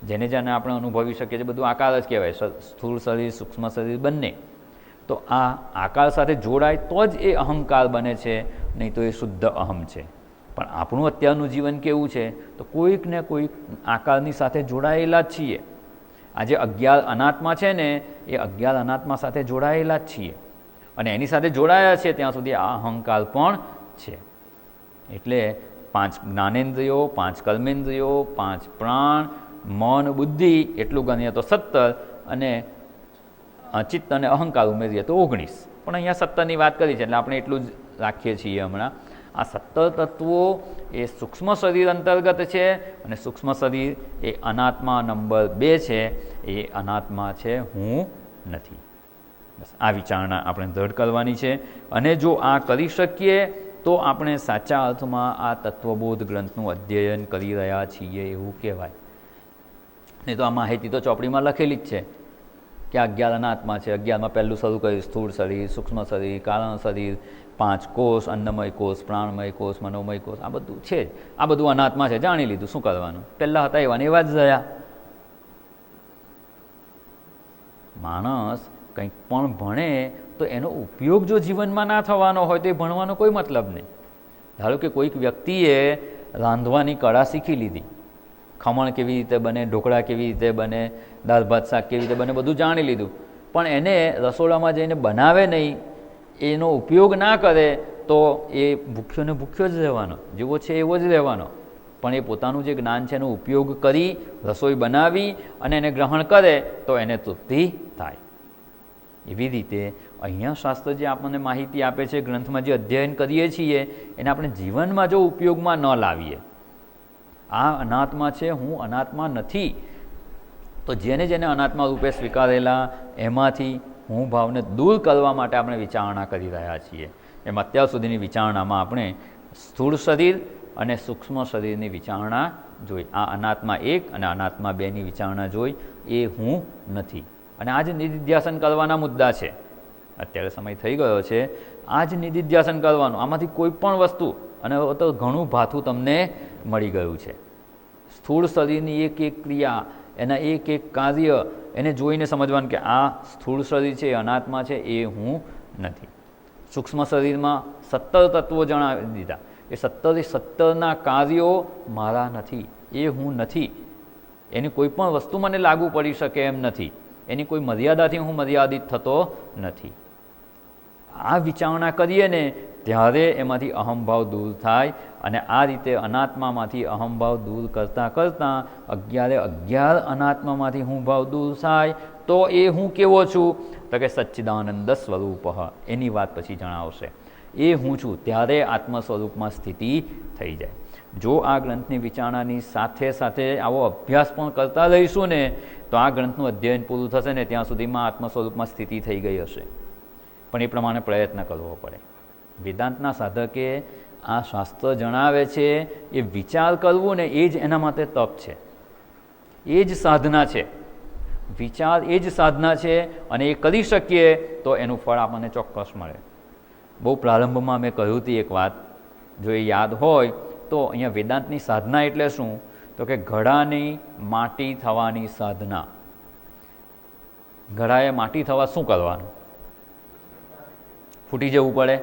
જેને જેને આપણે અનુભવી શકીએ છીએ બધું આકાર જ કહેવાય, સ્થૂળ શરીર, સૂક્ષ્મ શરીર બંને. તો આ આકાર સાથે જોડાય તો જ એ અહંકાર બને છે, નહીં તો એ શુદ્ધ અહમ છે. પણ આપણું અત્યારનું જીવન કેવું છે? તો કોઈક ને કોઈક આકારની સાથે જોડાયેલા જ છીએ. આ જે 11 અનાત્મા છે ને, એ 11 અનાત્મા સાથે જોડાયેલા જ છીએ, અને એની સાથે જોડાયા છે ત્યાં સુધી આ અહંકાર પણ છે. એટલે 5 જ્ઞાનેન્દ્રિયો, 5 કર્મેન્દ્રિયો, 5 પ્રાણ, મન, બુદ્ધિ, એટલું ગણીએ તો 17, અને ચિત્ત અને અહંકાર ઉમેરીએ તો 19. પણ અહીંયા 17ની વાત કરી છે એટલે આપણે એટલું જ રાખીએ છીએ હમણાં. આ 17 તત્વો એ સૂક્ષ્મ શરીર અંતર્ગત છે, અને સૂક્ષ્મ શરીર એ અનાત્મા નંબર 2 છે. એ અનાત્મા છે, હું નથી. બસ આ વિચારણા આપણે દ્રઢ કરવાની છે. અને જો આ કરી શકીએ તો આપણે સાચા અર્થમાં આ તત્વબોધ ગ્રંથનું અધ્યયન કરી રહ્યા છીએ એવું કહેવાય. નહીં તો આ માહિતી તો ચોપડીમાં લખેલી જ છે, કે 11 અનાત્મા છે. 11માં પહેલું શરૂ કર્યું સ્થૂળ શરીર, સૂક્ષ્મ શરીર, કારણ શરીર, 5 કોષ, અન્નમય કોષ, પ્રાણમય કોષ, મનોમય કોષ, આ બધું છે જ. આ બધું અનાત્મા છે, જાણી લીધું. શું કરવાનું? પહેલાં હતા એવા જ રહ્યા. માણસ કંઈક પણ ભણે તો એનો ઉપયોગ જો જીવનમાં ના થવાનો હોય તો એ ભણવાનો કોઈ મતલબ નહીં. ધારો કે કોઈક વ્યક્તિએ રાંધવાની કળા શીખી લીધી, ખમણ કેવી રીતે બને, ઢોકળા કેવી રીતે બને, દાળ ભાત શાક કેવી રીતે બને, બધું જાણી લીધું, પણ એને રસોડામાં જઈને બનાવે નહીં, એનો ઉપયોગ ના કરે તો એ ભૂખ્યો ને ભૂખ્યો જ રહેવાનો, જેવો છે એવો જ રહેવાનો. પણ એ પોતાનું જે જ્ઞાન છે એનો ઉપયોગ કરી રસોઈ બનાવી અને એને ગ્રહણ કરે તો એને તૃપ્તિ થાય. એવી રીતે અહીંયા શાસ્ત્ર જે આપણને માહિતી આપે છે, ગ્રંથમાં જે અધ્યયન કરીએ છીએ એને આપણે જીવનમાં જો ઉપયોગમાં ન લાવીએ, આ અનાત્મા છે, હું અનાત્મા નથી, તો જેને જેને અનાત્મા રૂપે સ્વીકારેલા એમાંથી હું ભાવને દૂર કરવા માટે આપણે વિચારણા કરી રહ્યા છીએ. એમ અત્યાર સુધીની વિચારણામાં આપણે સ્થૂળ શરીર અને સૂક્ષ્મ શરીરની વિચારણા જોઈ. આ અનાત્મા 1 અને અનાત્મા 2ની વિચારણા જોઈ. એ હું નથી. અને આ જ નિધિધ્યાસન કરવાના મુદ્દા છે. અત્યારે સમય થઈ ગયો છે, આ જ નિધિધ્યાસન કરવાનું. આમાંથી કોઈ પણ વસ્તુ, અને તો ઘણું ભાથું તમને મળી ગયું છે. સ્થૂળ શરીરની એક એક ક્રિયા, એના એક એક કાર્ય, એને જોઈને સમજવાનું કે આ સ્થૂળ શરીર છે, અનાત્મા છે, એ હું નથી. સૂક્ષ્મ શરીરમાં 17 તત્વો જણાવી દીધા. એ 17ના કાર્યો મારા નથી, એ હું નથી. એની કોઈ પણ વસ્તુ મને લાગુ પડી શકે એમ નથી. એની કોઈ મર્યાદાથી હું મર્યાદિત થતો નથી. આ વિચારણા કરીએ ને ત્યારે એમાંથી અહંભાવ દૂર થાય. અને આ રીતે અનાત્મામાંથી અહંભાવ દૂર કરતાં કરતાં 11 અનાત્મામાંથી હું ભાવ દૂર થાય તો એ હું કેવો છું? તો કે સચ્ચિદાનંદ સ્વરૂપ, એની વાત પછી જણાવશે. એ હું છું ત્યારે આત્મ સ્વરૂપમાં સ્થિતિ થઈ જાય. જો આ ગ્રંથની વિચારણાની સાથે સાથે આવો અભ્યાસ પણ કરતા રહીશું ને તો આ ગ્રંથનું અધ્યયન પૂરું થશે ને ત્યાં સુધીમાં આત્મ સ્વરૂપમાં સ્થિતિ થઈ ગઈ હશે. પણ એ પ્રમાણે પ્રયત્ન કરવો પડે. વેદાંતના સાધકે આ શાસ્ત્ર જણાવે છે એ વિચાર કરવું ને એ જ એના માટે તપ છે, એ જ સાધના છે. વિચાર એ જ સાધના છે અને એ કરી શકીએ તો એનું ફળ આપણને ચોક્કસ મળે. બહુ પ્રારંભમાં મેં કહ્યું હતી એક વાત, જો એ યાદ હોય તો અહીંયા વેદાંતની સાધના એટલે શું? તો કે ઘડાની માટી થવાની સાધના. ઘડાએ માટી થવા શું કરવાનું? ફૂટી જવું પડે?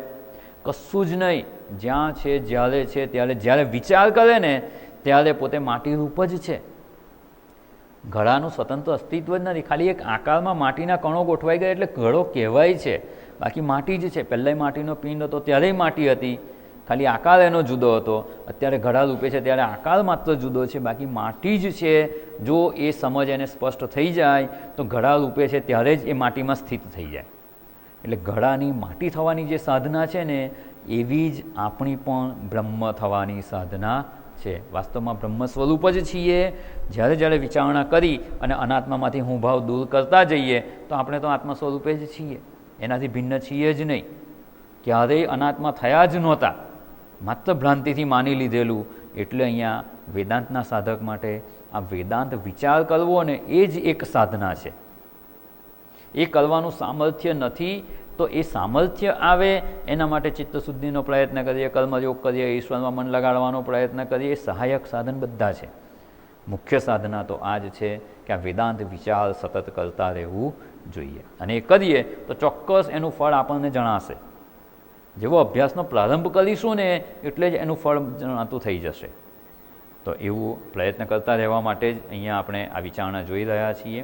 કશું જ નહીં. જ્યાં છે, જ્યારે છે, જ્યારે વિચાર કરે ને ત્યારે પોતે માટીરૂપ જ છે. ઘડાનું સ્વતંત્ર અસ્તિત્વ જ નથી. ખાલી એક આકારમાં માટીના કણો ગોઠવાઈ ગયા એટલે ઘડો કહેવાય છે, બાકી માટી જ છે. પહેલાંય માટીનો પિંડ હતો ત્યારેય માટી હતી, ખાલી આકાર એનો જુદો હતો. અત્યારે ઘડા રૂપે છે ત્યારે આકાર માત્ર જુદો છે, બાકી માટી જ છે. જો એ સમજ એને સ્પષ્ટ થઈ જાય તો ઘડા રૂપે છે ત્યારે જ એ માટીમાં સ્થિત થઈ જાય. એટલે ઘડાની માટી થવાની જે સાધના છે ને એવી જ આપણી પણ બ્રહ્મ થવાની સાધના છે. વાસ્તવમાં બ્રહ્મ સ્વરૂપ જ છીએ. જ્યારે વિચારણા કરી અને અનાત્મામાંથી હું ભાવ દૂર કરતા જઈએ તો આપણે તો આત્મા સ્વરૂપે જ છીએ, એનાથી ભિન્ન છીએ જ નહીં. ક્યારેય અનાત્મા થયા જ નહોતા, માત્ર ભ્રાંતિથી માની લીધેલું. એટલે અહીંયા વેદાંતના સાધક માટે આ વેદાંત વિચાર કરવો ને એ જ એક સાધના છે. એ કરવાનું સામર્થ્ય નથી તો એ સામર્થ્ય આવે એના માટે ચિત્તશુદ્ધિનો પ્રયત્ન કરીએ, કર્મયોગ કરીએ, ઈશ્વરમાં મન લગાડવાનો પ્રયત્ન કરીએ. એ સહાયક સાધન બધા છે. મુખ્ય સાધના તો આ જ છે કે આ વેદાંત વિચાર સતત કરતા રહેવું જોઈએ. અને એ કરીએ તો ચોક્કસ એનું ફળ આપણને જણાશે. જેવો અભ્યાસનો પ્રારંભ કરીશું ને એટલે જ એનું ફળ જણાતું થઈ જશે. તો એવું પ્રયત્ન કરતા રહેવા માટે જ અહીંયા આપણે આ વિચારણા જોઈ રહ્યા છીએ.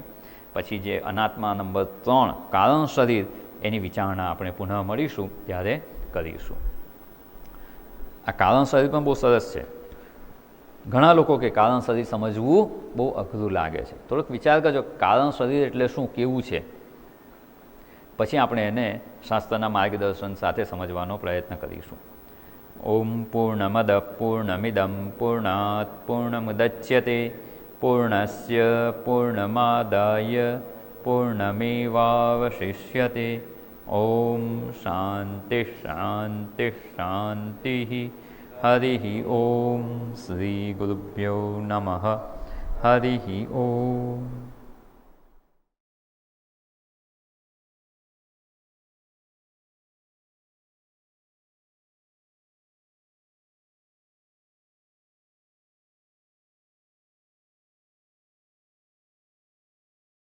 પછી જે અનાત્મા નંબર 3 કારણ શરીર, એની વિચારણા આપણે પુનઃ મળીશું ત્યારે કરીશું. આ કારણ શરીર પણ બહુ સરસ છે. ઘણા લોકો કે કારણ શરીર સમજવું બહુ અઘરું લાગે છે. થોડોક વિચાર કરજો, કારણ શરીર એટલે શું, કેવું છે? પછી આપણે એને શાસ્ત્રના માર્ગદર્શન સાથે સમજવાનો પ્રયત્ન કરીશું. ઓમ પૂર્ણમદ પૂર્ણમિદમ પૂર્ણાત પૂર્ણમુદચ્યતે પૂર્ણસ્ય પૂર્ણમાદાય પૂર્ણમેવાવશિષ્યતે. ઓમ શાંતિ શાંતિ શાંતિ. હરિ ઓમ. શ્રી ગુરુભ્યો નમઃ. હરિ ઓમ.